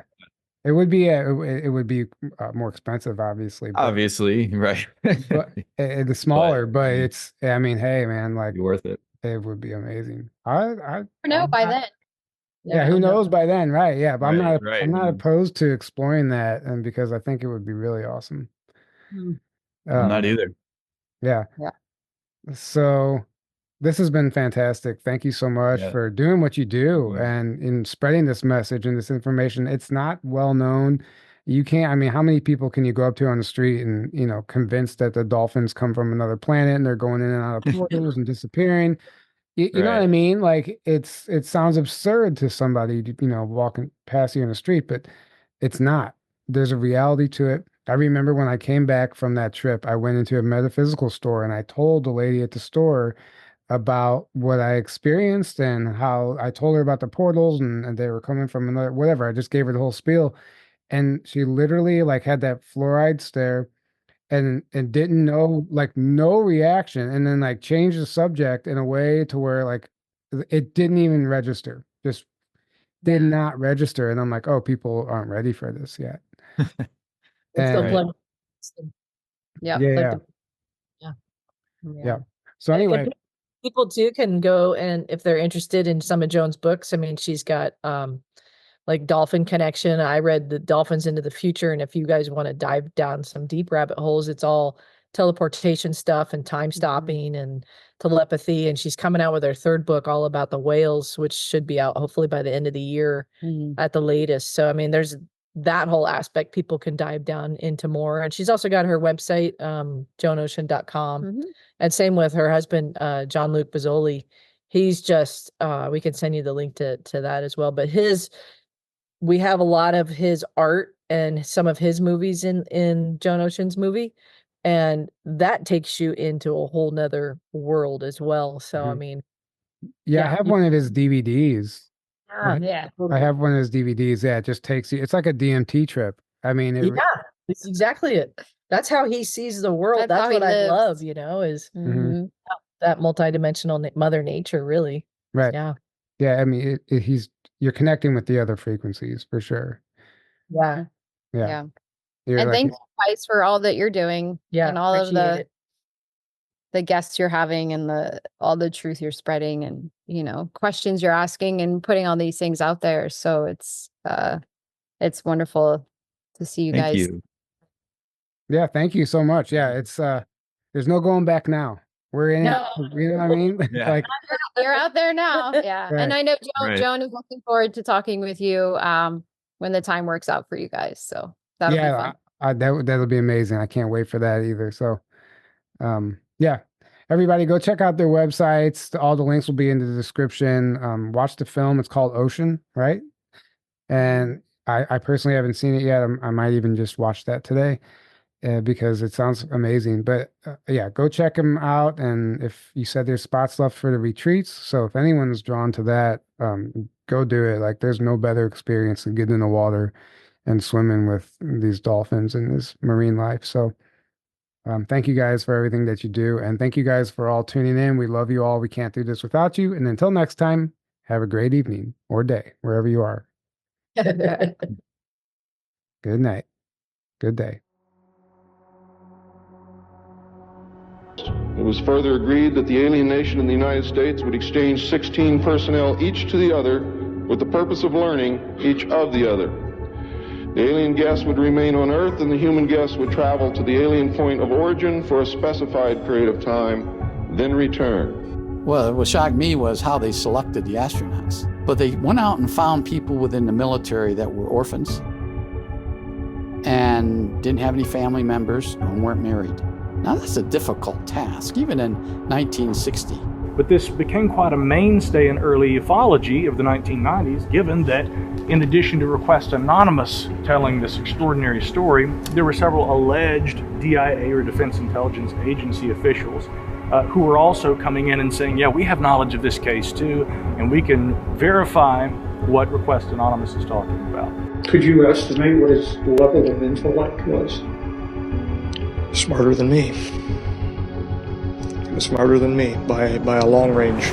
It would be it would be more expensive, obviously, but Obviously, right. the smaller. But it's, I mean, hey, man, like Be worth it. it would be amazing. Never know by then. Yeah, who knows by then, right? Yeah, but Right, I'm not right. opposed to exploring that, and because I think it would be really awesome. I'm not either. Yeah. Yeah. So this has been fantastic. Thank you so much Yeah. for doing what you do Yeah. and in spreading this message and this information. It's not well known. You can't, I mean, how many people can you go up to on the street and, convince that the dolphins come from another planet and they're going in and out of portals and disappearing? You know what I Right. mean? Like it sounds absurd to somebody, walking past you in the street, but it's not. There's a reality to it. I remember when I came back from that trip, I went into a metaphysical store and I told the lady at the store about what I experienced and how I told her about the portals and they were coming from another, whatever. I just gave her the whole spiel. And she literally like had that fluoride stare and didn't know, like no reaction, and then like changed the subject in a way to where like it didn't even register, just did not register. And I'm like, oh, people aren't ready for this yet. Still And plug. Yeah. yeah. So And anyway, people too can go, and if they're interested in some of Joan's books, I mean, she's got like Dolphin Connection. I read the Dolphins into the Future, and if you guys want to dive down some deep rabbit holes, it's all teleportation stuff and time stopping and telepathy. And she's coming out with her third book all about the whales, which should be out hopefully by the end of the year at the latest. So I mean, there's that whole aspect people can dive down into more. And she's also got her website, joanocean.com. And same with her husband, John Luke Bozzoli. He's just we can send you the link to that as well. But we have a lot of his art and some of his movies in Joan Ocean's movie, and that takes you into a whole nother world as well. So I mean, I have one of his DVDs. yeah, I have one of his DVDs. Yeah, it just takes you. It's like a DMT trip. I mean, it's exactly it. That's how he sees the world. That's how That's he what I lives. love, is that multidimensional mother nature, really. right. Yeah. Yeah, I mean, you're connecting with the other frequencies for sure. Yeah. Yeah. And thanks guys for all that you're doing. Yeah. And all of appreciate the it. the guests you're having and all the truth you're spreading and, you know, questions you're asking and putting all these things out there. So it's wonderful to see you Thank guys. you. Yeah, thank you so much. Yeah, it's there's no going back now. We're in No. it. You know what I mean? Yeah. Like, You're out there now. Yeah. Right. And I know Right. Joan is looking forward to talking with you when the time works out for you guys. So that'll be yeah, fun. that'll be amazing. I can't wait for that either. So, yeah, everybody go check out their websites. All the links will be in the description. Watch the film. It's called Ocean, right? And I personally haven't seen it yet. I might even just watch that today. Because it sounds amazing. But yeah, go check them out. And if you said there's spots left for the retreats, so if anyone's drawn to that, go do it. Like there's no better experience than getting in the water and swimming with these dolphins and this marine life. So thank you guys for everything that you do. And thank you guys for all tuning in. We love you all. We can't do this without you. And until next time, have a great evening or day, wherever you are. Good night. Good day. It was further agreed that the alien nation and the United States would exchange 16 personnel each to the other with the purpose of learning each of the other. The alien guests would remain on Earth and the human guests would travel to the alien point of origin for a specified period of time, then return. Well, what shocked me was how they selected the astronauts. But they went out and found people within the military that were orphans and didn't have any family members and weren't married. Now, that's a difficult task, even in 1960. But this became quite a mainstay in early ufology of the 1990s, given that in addition to Request Anonymous telling this extraordinary story, there were several alleged DIA or Defense Intelligence Agency officials who were also coming in and saying, yeah, we have knowledge of this case too, and we can verify what Request Anonymous is talking about. Could you estimate what his level of intellect was? Smarter than me. He was smarter than me by a long range.